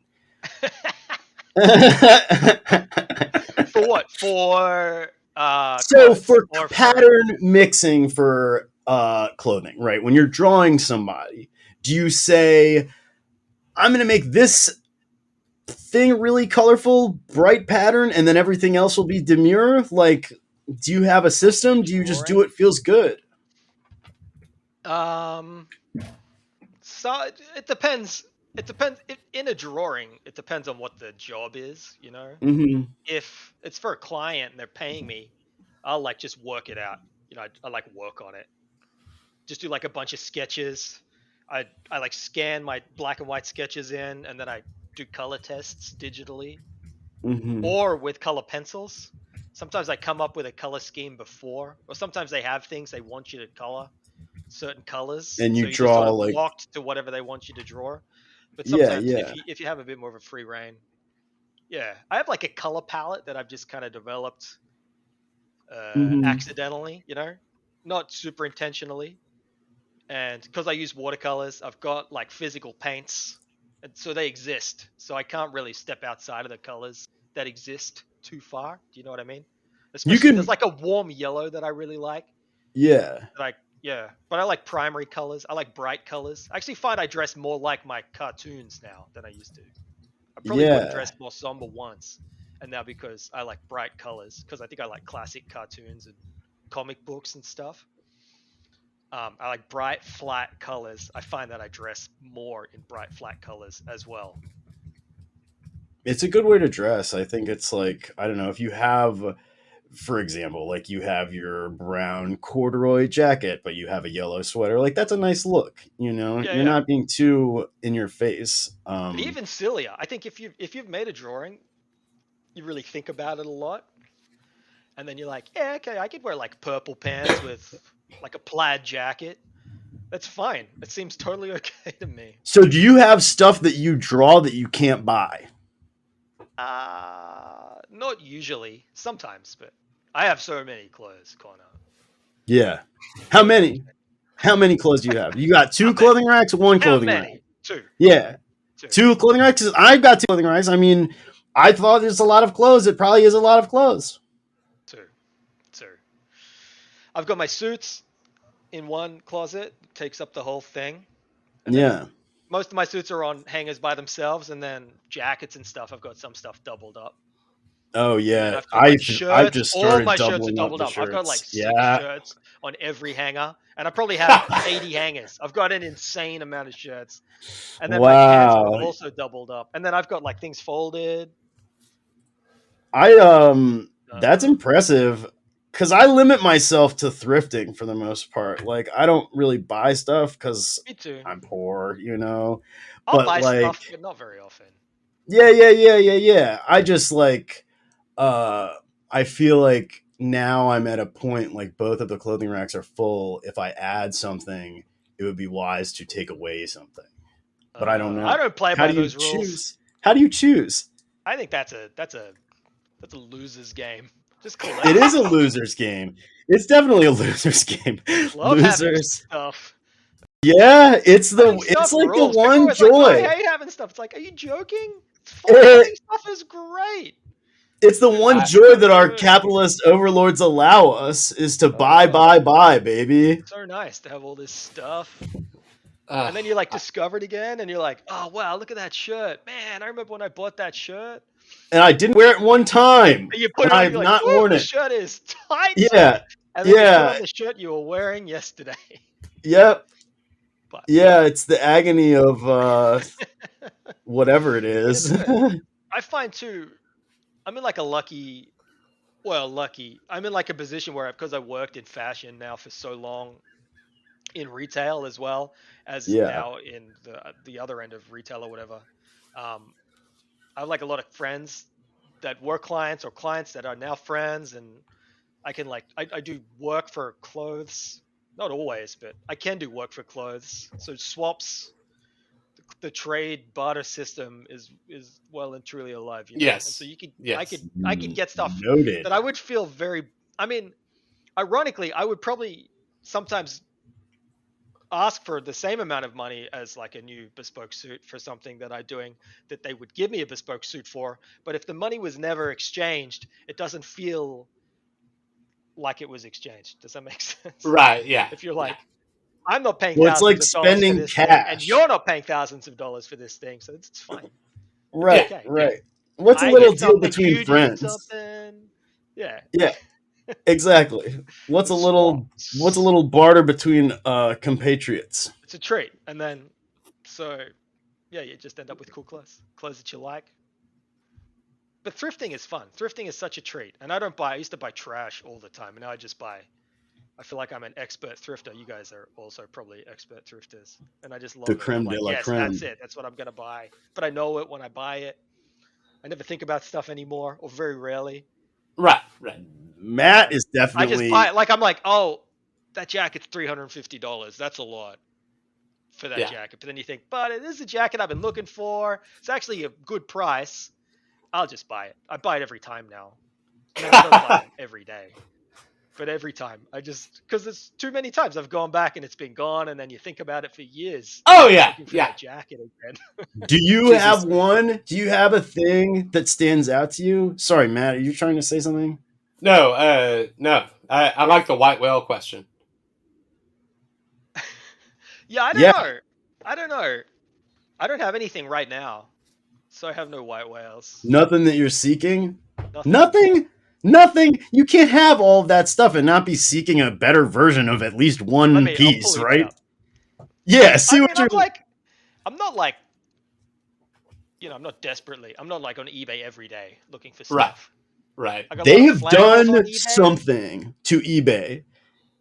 For what? For so clothes for or pattern mixing for clothing, right? When you're drawing somebody, do you say, I'm going to make this thing really colorful, bright pattern, and then everything else will be demure? Like, do you have a system? Do you just do what feels good? So it depends. It depends. In a drawing, it depends on what the job is, you know? Mm-hmm. If it's for a client and they're paying me, I'll like just work it out. You know, I like work on it. Just do like a bunch of sketches. I like scan my black and white sketches in, and then I do color tests digitally. or with color pencils. Sometimes I come up with a color scheme before, or sometimes they have things they want you to color certain colors, And so you you're just sort draw of like, locked to whatever they want you to draw. But yeah, sometimes yeah. if you have a bit more of a free reign, yeah, I have like a color palette that I've just kind of developed accidentally, not super intentionally. And because I use watercolors, I've got like physical paints, and so they exist. So I can't really step outside of the colors that exist too far. Do you know what I mean? You Especially there's can, like a warm yellow that I really like. yeah. Like yeah, but I like primary colors. I like bright colors. I actually find I dress more like my cartoons now than I used to. I probably would have Yeah. dressed more somber once, and now because I like bright colors, because I think I like classic cartoons and comic books and stuff. I like bright, flat colors. I find that I dress more in bright, flat colors as well. It's a good way to dress. I think it's like, I don't know, if you have, for example, like you have your brown corduroy jacket, but you have a yellow sweater, like that's a nice look. Yeah, You're yeah. not being too in your face. But even sillier, I think if you've made a drawing, you really think about it a lot, and then you're like, yeah, okay, I could wear like purple pants with like a plaid jacket. That's fine. It seems totally okay to me. So, do you have stuff that you draw that you can't buy? Not usually. Sometimes, but I have so many clothes, Connor. Yeah. How So many? How many clothes do you have? You got two How many? clothing racks, one How clothing rack? many? Two. Yeah. Two. Two clothing racks? I've got two clothing racks. I mean, I thought there's a lot of clothes. It probably is a lot of clothes. Two. Two. I've got my suits in one closet, takes up the whole thing. And then Yeah. most of my suits are on hangers by themselves, and then jackets and stuff. I've got some stuff doubled up. Oh And then yeah. I've got like I've shirts. just All started my shirts are doubling up doubled the up. I've got like shirts. 6 Yeah. shirts on every hanger, and I probably have 80 hangers. I've got an insane amount of shirts. And then my pants are Wow. also doubled up. And then I've got like things folded. I that's Uh, impressive cuz I limit myself to thrifting for the most part. Like I don't really buy stuff cuz Me too. I'm poor. I'll But buy stuff, like but not very often. yeah. I just like I feel like now I'm at a point like both of the clothing racks are full. If I add something, it would be wise to take away something. But I don't I know. don't play How by do you those rules. choose? How do you choose? I think that's a loser's game. Just It collect is a stuff. loser's game. It's definitely a loser's game. Love having Losers. stuff. Yeah, Having it's stuff like the rules. People are one always like, "Oh, I joy. hate having stuff." It's like, are you joking? It's fine. It, Having stuff is great. it's the It's one I, joy so that our good. capitalist overlords allow us is to buy, Oh, buy, buy, baby. so nice to have all this stuff. uh, And then you like I, discover it again, and you're like, "Oh wow, look at that shirt, man! I remember when I bought that shirt." And I didn't wear it one time, And you put and it on, I and have you're like, not "Woo, worn this it. shirt is tight." Yeah, And then you put yeah, on the shirt you were wearing yesterday. yep, But yeah. It's the agony of whatever it what are you is. gonna do? I find too, I'm in like a lucky. I'm in like a position where because I worked in fashion now for so long in retail as well as Yeah, now in the other end of retail or whatever. Um, I have like a lot of friends that were clients or clients that are now friends, and I can like I do work for clothes. Not always, but I can do work for clothes. So swaps, the trade barter system is well and truly alive, And so yes, you could yes. I could get stuff noted. that I would feel very. I mean, ironically, I would probably sometimes ask for the same amount of money as like a new bespoke suit for something that I'm doing that they would give me a bespoke suit for. But if the money was never exchanged, it doesn't feel like it was exchanged. Does that make sense? Right. Yeah. If you're Yeah. like, I'm not paying Well, it's thousands like of dollars for spending this thing, and cash. you're not paying thousands of dollars for this thing, so it's fine. It's Yeah. Right, okay. Yeah. right. What's a I little get deal something, between you need friends? something. Yeah. Yeah, exactly. The swap. What's a little barter between compatriots? It's a treat. And then, so, yeah, you just end up with cool clothes. Clothes that you like. But thrifting is fun. Thrifting is such a treat. And I used to buy trash all the time. And now I just buy. I feel like I'm an expert thrifter. You guys are also probably expert thrifters. And I just The love it. I'm creme de like, la yes, that's creme. it. That's what I'm going to buy. But I know it when I buy it. I never think about stuff anymore, or very rarely. Right. Matt is I just definitely buy it. Like, I'm like, oh, that jacket's $350. That's a lot for that jacket. But then you think, but it is a jacket I've been looking for. It's actually a good price. I'll just buy it. I buy it every time now. I mean, I don't buy it every day, but every time because it's too many times I've gone back and it's been gone, and then you think about it for years. Oh yeah, looking for that jacket again. Do you have one? Do you have a thing that stands out to you? Sorry, Matt, are you trying to say something? No, no. I like the white whale question. Yeah, I don't know. I don't have anything right now, so I have no white whales. Nothing that you're seeking? Nothing? You can't have all of that stuff and not be seeking a better version of at least one piece, right? Yeah, see what you're like. I'm not like, I'm not desperately. I'm not like on eBay every day looking for stuff. Right. They have done something to eBay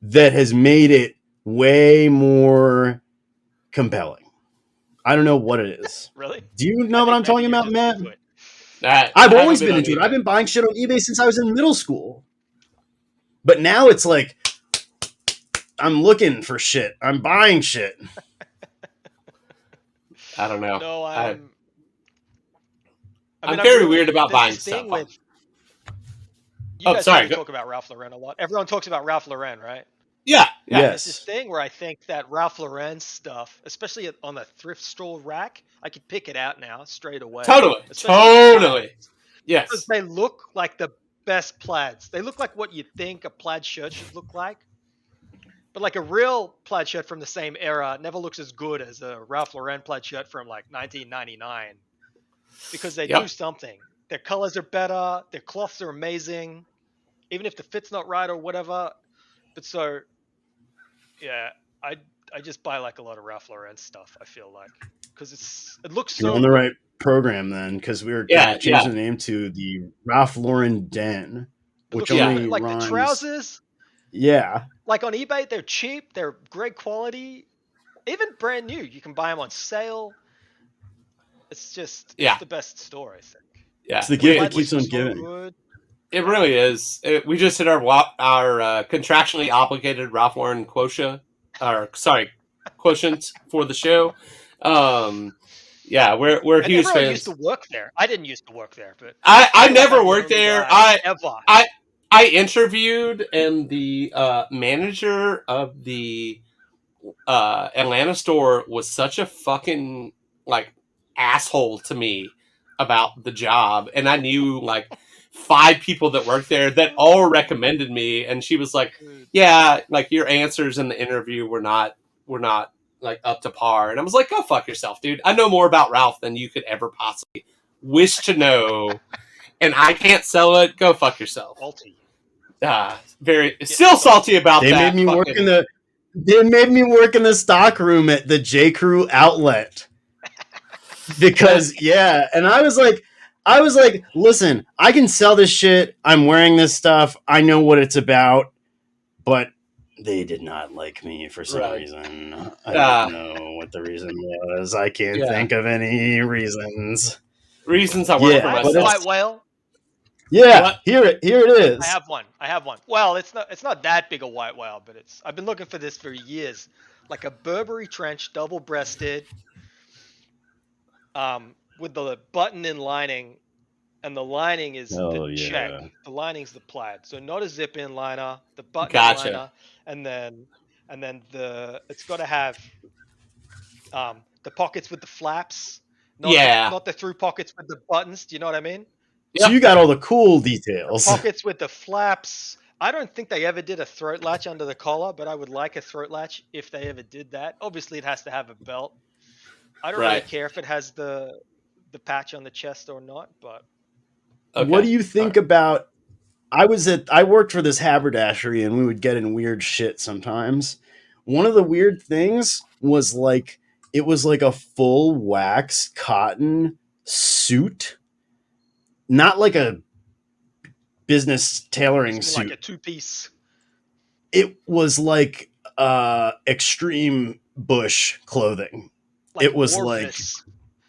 that has made it way more compelling. I don't know what it is. Really? Do you know what I'm talking about, Matt? I've always been into it. I've been buying shit on eBay since I was in middle school. But now it's like, I'm looking for shit. I'm buying shit. I don't know. No, I'm very weird about buying stuff. You guys talk about Ralph Lauren a lot. Everyone talks about Ralph Lauren, right? Yeah. There's this thing where I think that Ralph Lauren stuff, especially on the thrift store rack, I could pick it out now straight away. Totally. Yes. Because they look like the best plaids. They look like what you'd think a plaid shirt should look like. But like a real plaid shirt from the same era never looks as good as a Ralph Lauren plaid shirt from like 1999. Because they do something. Their colors are better. Their cloths are amazing. Even if the fit's not right or whatever. But so, yeah, I just buy like a lot of Ralph Lauren stuff, I feel like. Because it looks so You're on the right program then, because we were going to change the name to the Ralph Lauren Den. Which only like runs... the trousers. Yeah. Like on eBay, they're cheap. They're great quality. Even brand new. You can buy them on sale. It's just it's the best store, I think. Yeah, it's the gift that keeps on giving. Good. It really is. We just hit our contractually obligated Ralph Lauren quotient for the show. We're huge fans. Used to work there. I didn't used to work there, but I never worked there. I interviewed, and the manager of the Atlanta store was such a fucking asshole to me about the job, and I knew 5 people that worked there that all recommended me, and she was like, yeah, your answers in the interview were not up to par. And I was like, go fuck yourself, dude. I know more about Ralph than you could ever possibly wish to know, and I can't sell it. Go fuck yourself. Salty. Still salty about that. They made me work in the stock room at the J. Crew outlet. Because and I was like, listen, I can sell this shit. I'm wearing this stuff. I know what it's about, but they did not like me for some reason. I don't know what the reason was. I can't think of any reasons. Reasons I work for myself. White whale. Yeah, what? Here it is. I have one. Well, it's not that big a white whale, but I've been looking for this for years. Like a Burberry trench, double-breasted. With the button-in lining, and the lining is check. The lining's the plaid, so not a zip-in liner, the button-in liner, and then it's got to have the pockets with the flaps, not the through pockets with the buttons. Do you know what I mean? So you got all the cool details. The pockets with the flaps. I don't think they ever did a throat latch under the collar, but I would like a throat latch if they ever did that. Obviously, it has to have a belt. I don't really care if it has the patch on the chest or not, but what do you think about? I worked for this haberdashery, and we would get in weird shit sometimes. One of the weird things was it was like a full wax cotton suit, not like a business tailoring suit, like a 2-piece. It was like extreme bush clothing. It was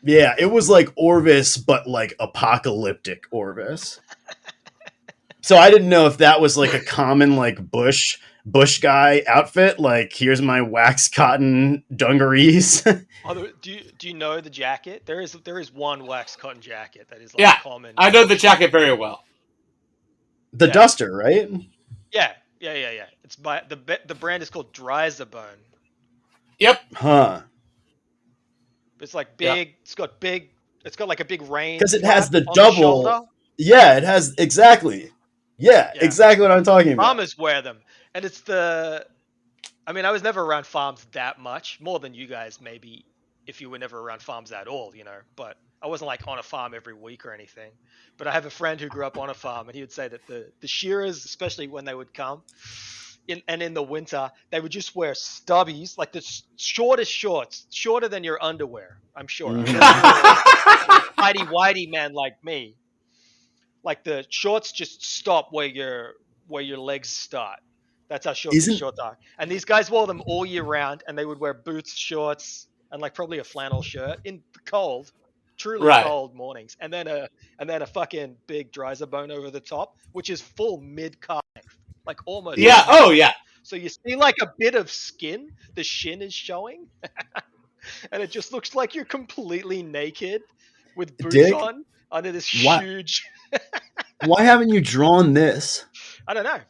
Yeah, it was like Orvis, but like apocalyptic Orvis. So I didn't know if that was like a common like bush guy outfit. Like, here's my wax cotton dungarees. Do you know the jacket? There is one wax cotton jacket that is like Yeah, common. I know the jacket very well. The Yeah. duster, right? Yeah. It's by the brand is called Dry as a Bone. Yep. Huh. It's like big. Yep. It's got like a big rain Because it flap has the on the double. shoulder. Yeah, it has exactly. Yeah, Yeah. exactly what I'm talking about. Farmers wear them, and it's the. I mean, I was never around farms that much, more than you guys maybe, if you were never around farms at all, you know. But I wasn't like on a farm every week or anything. But I have a friend who grew up on a farm, and he would say that the shearers, especially when they would come, in the winter, they would just wear stubbies, like the shortest shorts, shorter than your underwear. I'm sure. Mhm. Whitey whitey man like me, like the shorts just stop where your legs start. That's how short these Isn't shorts are. And these guys wore them all year round, and they would wear boots, shorts, and like probably a flannel shirt in the cold, truly Right. cold mornings, and then a fucking big dryzer bone over the top, which is full mid calf, like almost. Yeah. mid-calf. Oh, yeah. So you see like a bit of skin, the shin is showing, and it just looks like you're completely naked with boots Dick? on under this What? huge. Why haven't you drawn this? I don't know.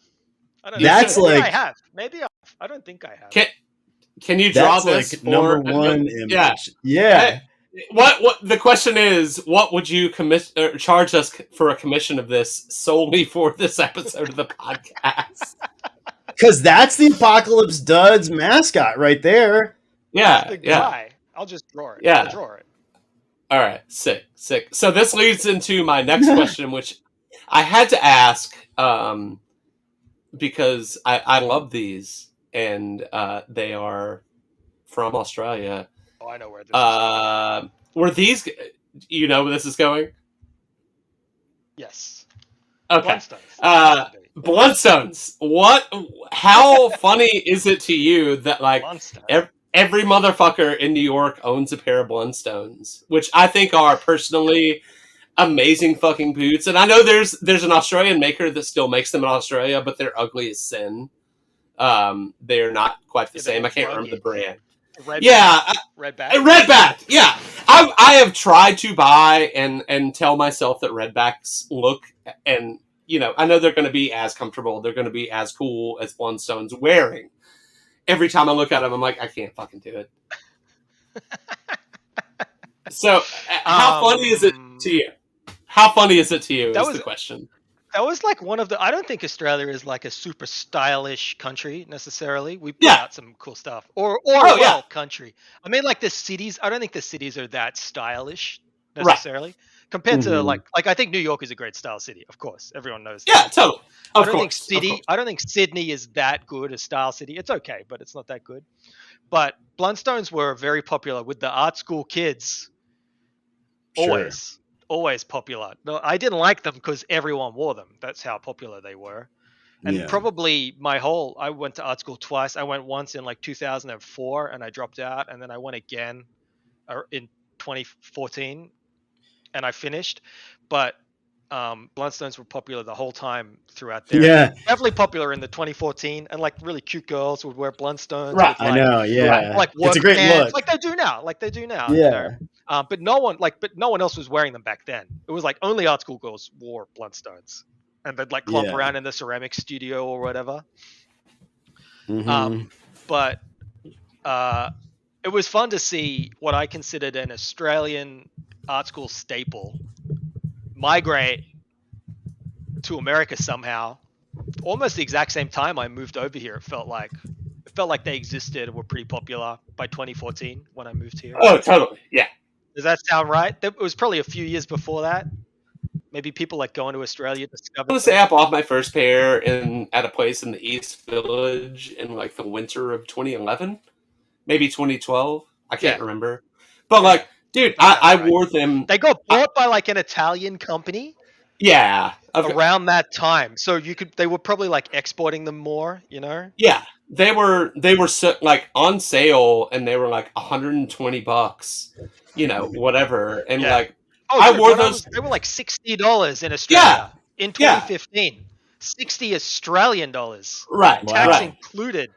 That's Maybe like I have. Maybe I don't think I have. Can you draw that's this like number one image. Yeah. What the question is? What would you charge us for a commission of this solely for this episode of the podcast? Because that's the Apocalypse Duds mascot right there. Yeah, The yeah, guy. I'll just draw it. Yeah. I'll draw it. All right, sick. So this leads into my next question, which I had to ask because I love these, and they are from Australia. Oh, I know where this is. Were these? You know where this is going? Yes. Okay. Bloodstones. Bloodstones. What? How funny is it to you that like Bloodstone. every motherfucker in New York owns a pair of Bloodstones, which I think are personally amazing fucking boots. And I know there's an Australian maker that still makes them in Australia, but they're ugly as sin. They're not quite the same. I can't remember the brand. Redback. Redback. Yeah, I have tried to buy and tell myself that Redbacks look, and you know, I know they're going to be as comfortable, they're going to be as cool as Bloodstone's wearing. Every time I look at them, I'm like, I can't fucking do it. So, how funny is it to you? How funny is it to you? Is the question. That was like one of the. I don't think Australia is like a super stylish country necessarily. We put out some cool stuff, or country. I mean, like the cities. I don't think the cities are that stylish necessarily compared to like I think New York is a great style city. Of course, everyone knows that. Yeah, totally. I don't think Sydney is that good a style city. It's okay, but it's not that good. But Bloodstones were very popular with the art school kids. Sure. Always popular. No, I didn't like them because everyone wore them. That's how popular they were. And probably I went to art school twice. I went once in like 2004 and I dropped out, and then I went again in 2014 and I finished. But Bloodstones were popular the whole time throughout there. Yeah. Definitely popular in the 2014, and like really cute girls would wear Bloodstones. Right. With, like, I know. Yeah. Like it's a great look. like they do now. Yeah. You know? But no one else was wearing them back then. It was like only art school girls wore Bloodstones, and they'd like clump around in the ceramic studio or whatever. But it was fun to see what I considered an Australian art school staple migrate to America somehow. Almost the exact same time I moved over here. It felt like they existed and were pretty popular by 2014 when I moved here. Oh, totally. Yeah. Does that sound right? It was probably a few years before that. Maybe people like going to Australia discovered. I want to say I bought my first pair at a place in the East Village in like the winter of 2011, maybe 2012. I can't remember. But like, dude, I wore them. They got bought by like an Italian company. Yeah. Around that time, so they were probably like exporting them more, you know. Yeah, they were so, like on sale, and they were like $120. whatever. And like, Oh, I dude, wore those. they were like $60 in Yeah, Australia in yeah, 2015. 60 Australian dollars, right, Wow. tax right. included.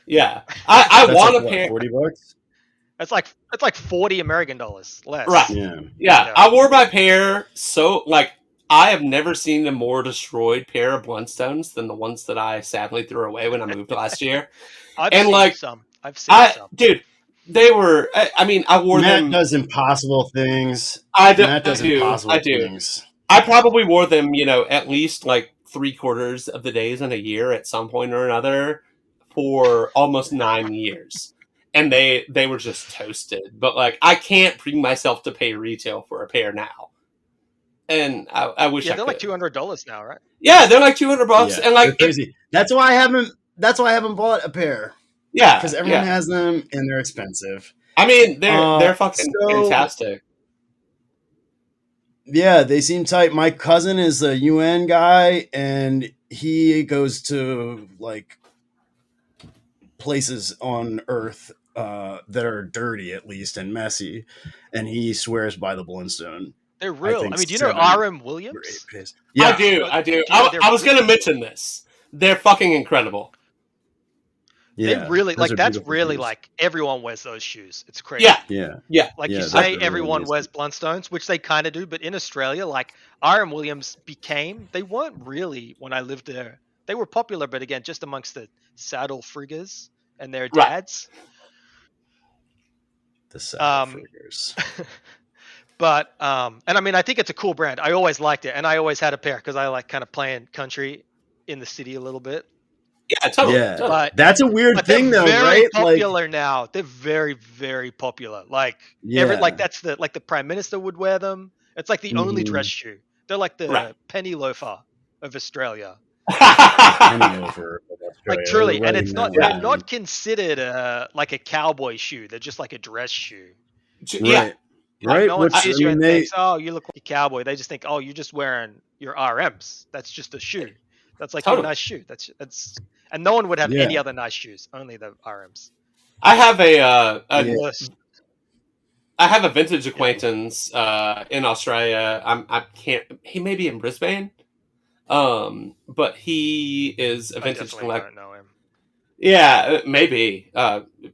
Yeah, I That's want like a what, pair. $40? That's like 40 American dollars Right. less. Yeah. Yeah, Yeah. I wore my pair so like I have never seen a more destroyed pair of Blundstones than the ones that I sadly threw away when I moved last year. I've And seen like some. I've seen some. dude, they were. I mean, I wore Matt them. does impossible things. I do. Matt I does do. I impossible do. things. I probably wore them, at least like 3/4 of the days in a year at some point or another for almost 9 years. And they were just toasted. But like I can't bring myself to pay retail for a pair now. And I wish Yeah, I they're like could. $200 now, right? Yeah, they're like $200 Yeah, and they're like crazy. That's why I haven't bought a pair. yeah, Because everyone yeah. has them and they're expensive. I mean, they're fucking So fantastic. yeah, they seem tight. My cousin is a UN guy, and he goes to like places on Earth that are dirty, at least, and messy, and he swears by the Blundstone. They're I real. think I mean, do you know 7 R.M. or 8 Williams? pace. I Yeah, do, Well, I do. do you know they're I was gonna really mention this. They're fucking incredible. they yeah, really those like are that's beautiful really shoes. like everyone wears those shoes. It's crazy. Yeah, Yeah, yeah. Like yeah, you those say, are really everyone amazing. wears Blundstones, which they kind of do, but in Australia, like R.M. Williams they weren't really when I lived there. They were popular, but again, just amongst the saddle friggers and their Right. dads. The saddle Um, friggers. but and I mean, I think it's a cool brand. I always liked it, and I always had a pair because I like kind of playing country in the city a little bit. Yeah, totally. Yeah, But that's a weird they're thing, though, very right? Like, popular now. They're very, very popular. Like yeah, that's the prime minister would wear them. It's like the only dress mhm. shoe. They're like Right. the penny loafer of Australia. Penny loafer of Like Australia. We're truly, and writing that they're one not down. considered like a cowboy shoe. They're just like a dress shoe. Yeah, Right, Like right. no one Which I sees you mean, and they thinks, "Oh, you look like a cowboy." They just think, "Oh, you're just wearing your RMs. That's just a shoe. That's like your totally. nice shoe. That's." And no one would have any yeah, other nice shoes. Only the RMs. I have yeah. Worst. I have a vintage Yeah. acquaintance in Australia. I can't. He may be in Brisbane. But he is a I vintage definitely collector. don't know him. Yeah, maybe.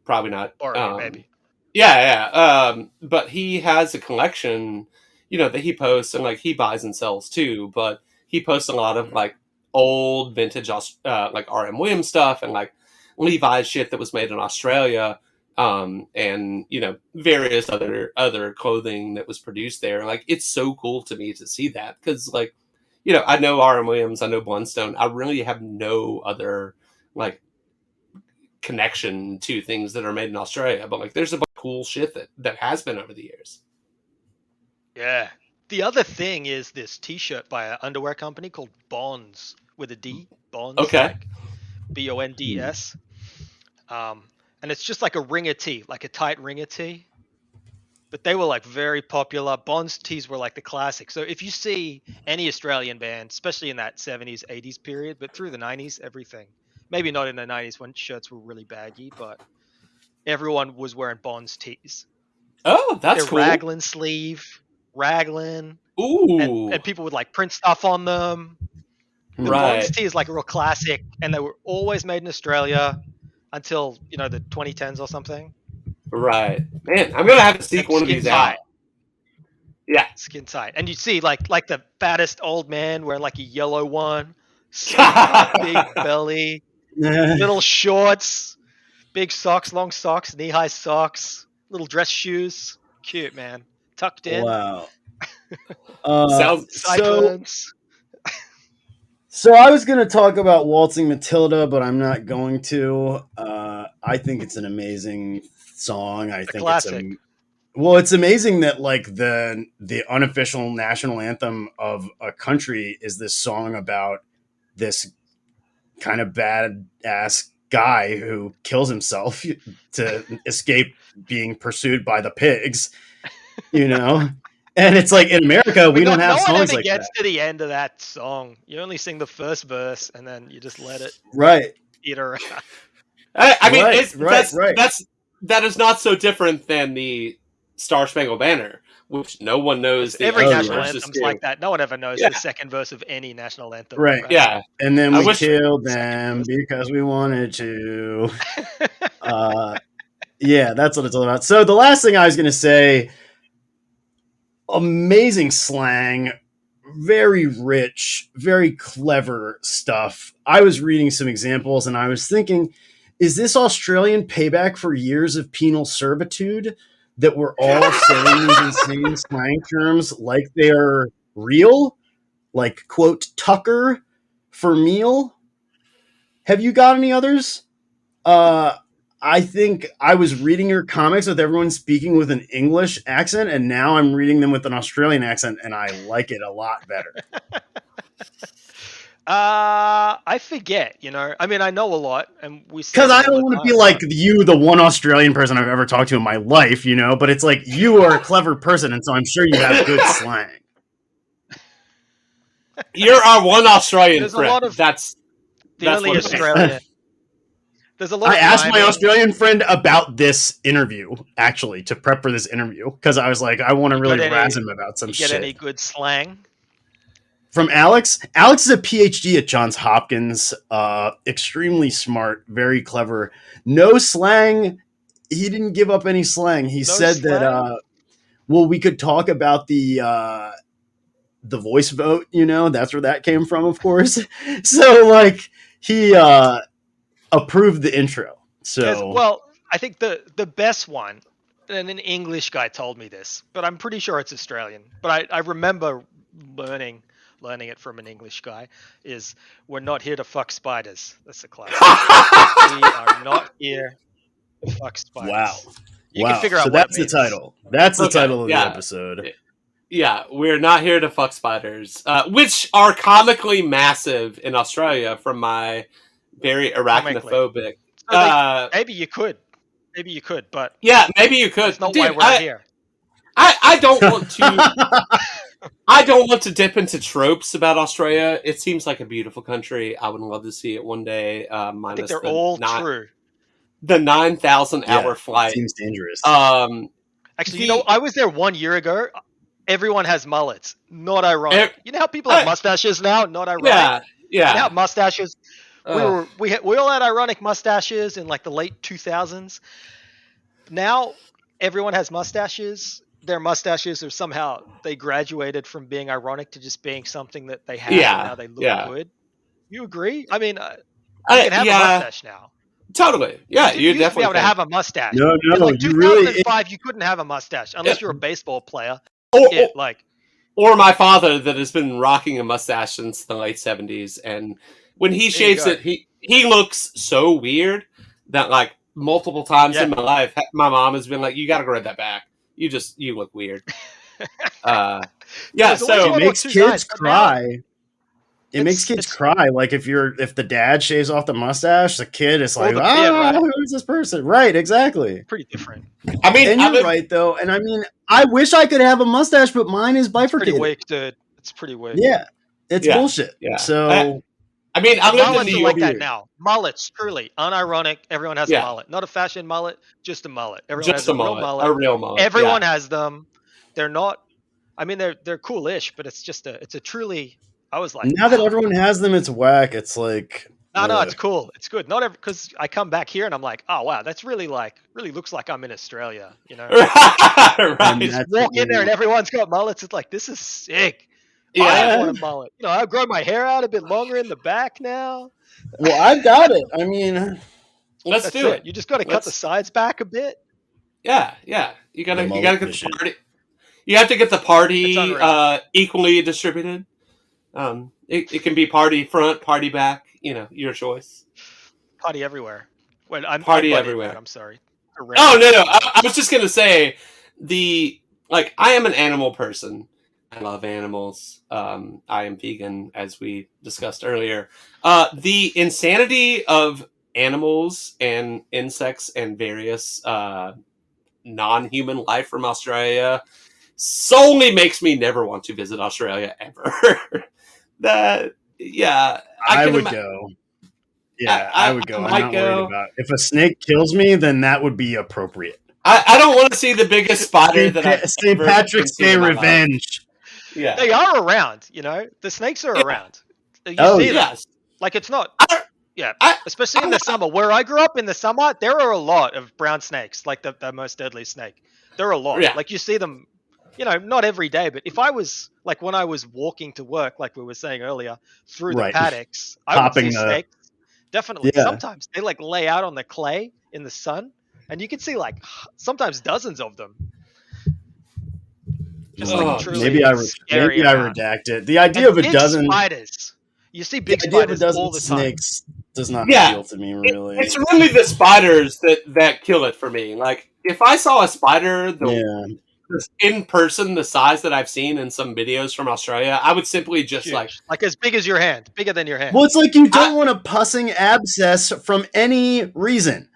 Probably not. Or maybe. Yeah, yeah. But he has a collection, that he posts and like he buys and sells too. But he posts a lot of like old vintage, like R.M. Williams stuff and like Levi's shit that was made in Australia, and various other clothing that was produced there. Like it's so cool to me to see that because like I know R.M. Williams, I know Blundstone. I really have no other like connection to things that are made in Australia, but like there's a bunch of cool shit that has been over the years. Yeah. The other thing is this T-shirt by an underwear company called Bonds with a D. Bonds, Okay. like Bonds. And it's just like a ringer tee, like a tight ringer tee. But they were like very popular. Bonds tees were like the classic. So if you see any Australian band, especially in that 70s, 80s period, but through the 90s, everything. Maybe not in the 90s when shirts were really baggy, but everyone was wearing Bonds tees. Oh, that's They're cool. raglan sleeve, raglan, Ooh, and people would like print stuff on them. The right. Bonds tee is like a real classic, and they were always made in Australia until the 2010s or something. Right, man. I'm gonna have to seek And one of skin these tight. out. Yeah, Skin tight, and you see like the fattest old man wearing like a yellow one, super big belly, little shorts, big socks, long socks, knee-high socks, little dress shoes. Cute, man. Tucked in. Wow. sounds. Sideburns. So I was going to talk about Waltzing Matilda, but I'm not going to. I think it's an amazing song. I It's a think classic. it's amazing that like the unofficial national anthem of a country is this song about this kind of badass guy who kills himself to escape being pursued by the pigs, And it's like in America, we don't have no one songs ever like gets that. to the end of that song. You only sing the first verse, and then you just let it Right. eat around. I mean, Right. that is not so different than the Star Spangled Banner, which no one knows the Every other national verses anthem's to. like that. No one ever knows Yeah. the second verse of any national anthem. Right. Yeah. And then I we wish- killed Second them verse. because we wanted to. Yeah, that's what it's all about. So the last thing I was going to say, amazing slang, very rich, very clever stuff. I was reading some examples and I was thinking, is this Australian payback for years of penal servitude that we're all saying these insane slang terms like they are real? Like, quote, Tucker for meal? Have you got any others? I think I was reading your comics with everyone speaking with an English accent, and now I'm reading them with an Australian accent, and I like it a lot better. I forget, you know. I mean, I know a lot, and we say Because them I all don't the want to time, be like but- you, the one Australian person I've ever talked to in my life, you know, but it's like you are a clever person, and so I'm sure you have good slang. You're our one Australian There's a friend. lot of- That's the only what it is. Australian. There's a lot. I of asked my rhyming. Australian friend about this interview, actually, to prep for this interview, because I was like, I want to You really got any- razz him about some You get shit. any good slang? From Alex. Alex is a PhD at Johns Hopkins. Extremely smart, very clever. No slang. He didn't give up any slang. He said slang? that, well, we could talk about the voice vote, you know, that's where that came from, of course. So, like, he approved the intro. So, Well, I think the best one, and an English guy told me this, but I'm pretty sure it's Australian. But I remember learning it from an English guy, is we're not here to fuck spiders. That's a classic. We are not here to fuck spiders. wow. You can figure out So what that's it means. the title. That's the Okay, title of yeah. the episode. Yeah, we're not here to fuck spiders, which are comically massive in Australia from my very arachnophobic. So maybe you could, but Yeah, maybe you could. that's not Dude, why we're here. I don't want to. I don't want to dip into tropes about Australia. It seems like a beautiful country. I would love to see it one day. I think Minus they're all true. The 9,000-hour flight. Seems dangerous. Actually, you know, I was there 1 year ago. Everyone has mullets. Not ironic. You know how people have mustaches now? Not ironic. Yeah. You know how mustaches. We all had ironic mustaches in like the late 2000s. Now everyone has mustaches. Their mustaches are somehow they graduated from being ironic to just being something that they have. Yeah, And now they look yeah. good. You agree? I mean, you can have a mustache now. Totally. Yeah, You you used to be definitely able to can. have a mustache. No, In like you really. 2005, you couldn't have a mustache unless you're a baseball player. Or my father that has been rocking a mustache since the late 70s, and when he shaves it, he looks so weird that like multiple times in my life, my mom has been like, "You got to grow that back. You look weird." So it makes kids cry. It makes kids cry. Like if the dad shaves off the mustache, the kid is like, who's this person? Right, exactly. Pretty different. I mean, and you're right though. And I mean, I wish I could have a mustache, but mine is bifurcated. It's pretty weak, dude. It's pretty weak. Yeah, it's bullshit. Yeah. So, I mean, I lived in mullets New are York. like that now. Mullets, truly unironic. Everyone has a mullet, not a fashion mullet, just a mullet. Everyone has a real mullet. Everyone has them. They're not. I mean, they're coolish, but it's just it's a truly. I was like, now that everyone has them, it's whack. It's like, no, it's cool. It's good. Not because I come back here and I'm like, oh wow, that's really looks like I'm in Australia. You know, right? Walk in there and everyone's got mullets. It's like this is sick. Yeah, I want a mullet. You know, I've grown my hair out a bit longer in the back now. Well, I've got it. I mean, let's do it. You just got to cut the sides back a bit. Yeah. You gotta get the party. You have to get the party equally distributed. It can be party front, party back. You know, your choice. Party everywhere. Wait, I'm party everywhere. I'm sorry. Oh no! I was just gonna say I am an animal person. I love animals. I am vegan, as we discussed earlier. The insanity of animals and insects and various non-human life from Australia solely makes me never want to visit Australia ever. I would go. Yeah, I would go. I'm not worried about it. If a snake kills me, then that would be appropriate. I don't want to see the biggest spider that I've St. ever Patrick's seen Day in my life. revenge. Yeah. They are around, you know. The snakes are Yeah. around. You Oh, see them. Yes. Like it's not. I- Yeah, I- especially in the summer. Where I grew up in the summer, there are a lot of brown snakes, like the most deadly snake. There are a lot. Yeah. Like you see them, you know, not every day, but if I was like when I was walking to work, like we were saying earlier, through the Right. paddocks, I would Popping see the- snakes. Definitely. Yeah. Sometimes they like lay out on the clay in the sun, and you can see like sometimes dozens of them. Just Oh, like truly maybe I scary amount. redact it. The idea of a big dozen spiders. You see the big idea of a spiders dozen all the time. snakes does not Yeah. appeal to me really. It's really the spiders that kill it for me. Like if I saw a spider in person, the size that I've seen in some videos from Australia, I would simply just Huge. like as big as your hand, bigger than your hand. Well, it's like you don't want a pussing abscess from any reason.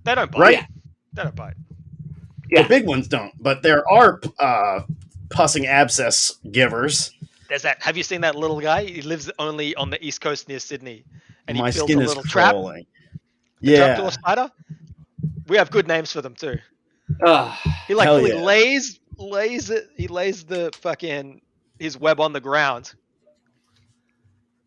They don't bite. Right? Yeah. They don't bite. Yeah. The big ones don't, but there are pussing abscess givers. There's that. Have you seen that little guy? He lives only on the east coast near Sydney, and My he builds skin a is little trap. crawling. Trap to a spider. We have good names for them too. He like Hell fully yeah. lays it. He lays the fucking his web on the ground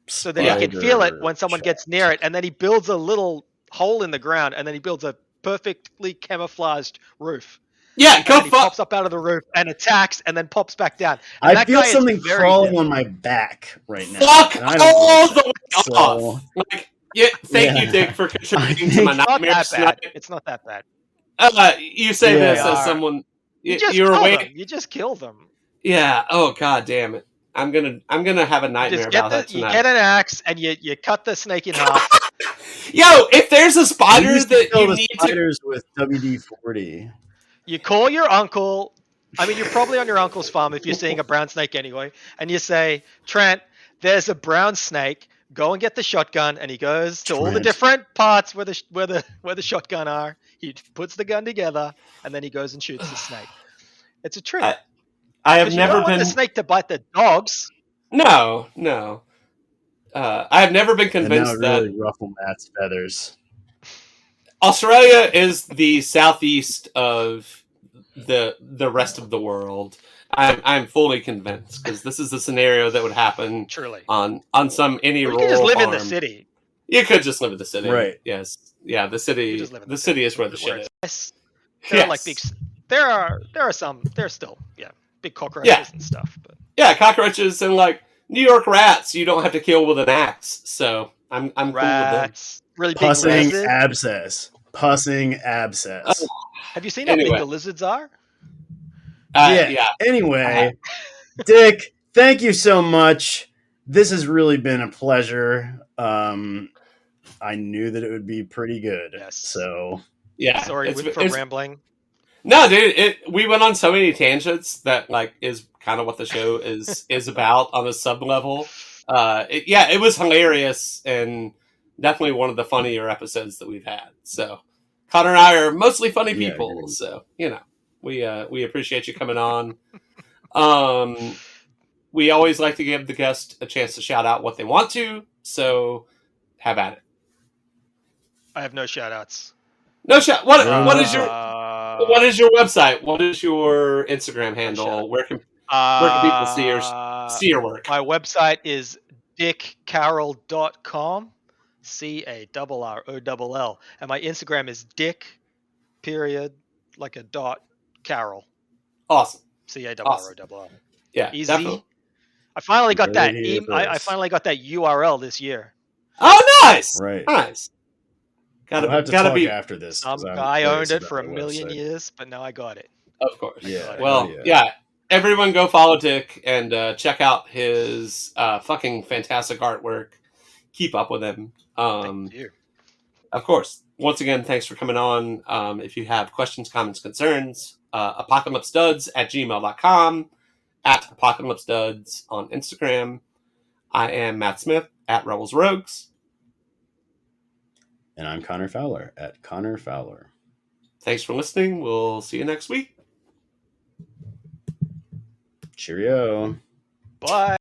so that he can feel it when someone gets near it, and then he builds a little hole in the ground, and then he builds a perfectly camouflaged roof. Yeah, And go then he fuck. pops up out of the roof and attacks, and then pops back down. And I that feel guy is something very crawling deadly. on my back right now. Fuck and I don't all like the that. way off. Like, yeah, thank you, Dick, for contributing to my It's not nightmares that bad. tonight. It's not that bad. You say Yeah. this as someone You just you're kill awake. them. You just kill them. Yeah. Oh god damn it. I'm gonna have a nightmare Just get about that you tonight. get an axe and you cut the snake in half. Yo, if there's a We spider used to that kill you the need to spiders with WD-40. You call your uncle. I mean, you're probably on your uncle's farm if you're seeing a brown snake anyway, and you say, "Trent, there's a brown snake. Go and get the shotgun." And he goes to all the Trent. different parts where the shotgun are. He puts the gun together, and then he goes and shoots the snake. It's a trick. I have Because you never don't want been the snake to bite the dogs. No. I have never been And that convinced would that really ruffle Matt's feathers. Australia is the southeast of the rest of the world. I'm fully convinced because this is the scenario that would happen Truly. on some any Or you rural can just live farm. in the city. You could just live in the city, Right. Yes, yeah. The You city, just live in the city is where the shit is. it's- There are like big. There are some. There's still big cockroaches and stuff. But Yeah, cockroaches and like New York rats. You don't have to kill with an axe, so I'm cool with them. rats, really big Pussing lizards. abscess. Pussing abscess. Have you seen how Anyway. big the lizards are? Yeah. Anyway, Dick, thank you so much. This has really been a pleasure. I knew that it would be pretty good. Yes. So Yeah. Sorry for rambling. No, dude, we went on so many tangents that like is kind of what the show is about on a sub level. It was hilarious and definitely one of the funnier episodes that we've had. So Connor and I are mostly funny Yeah, people, agreed. so we appreciate you coming on. We always like to give the guest a chance to shout out what they want to, so have at it. I have no shout outs. No shout. What is your website? What is your Instagram handle? Where can people see your work? My website is dickcarroll.com. CARROLL. And my Instagram is dick, period, like a dot, Carroll. Awesome. CARROLL. Yeah, Easy. definitely. I finally got that. Very I finally got that URL this year. Oh, nice. Right. Nice. we'll have to gotta talk be after this. Some 'cause I'm guy curious owned it about for a the million website. years, but now I got it. Of course. Yeah. Well, yeah. Everyone go follow Dick and check out his fucking fantastic artwork. Keep up with him. Thank you. Of course. Once again, thanks for coming on. If you have questions, comments, concerns, apocalypseduds@gmail.com, @apocalypseduds on Instagram. I am Matt Smith @Rebels Rogues. And I'm Connor Fowler @Connor Fowler. Thanks for listening. We'll see you next week. Cheerio. Bye.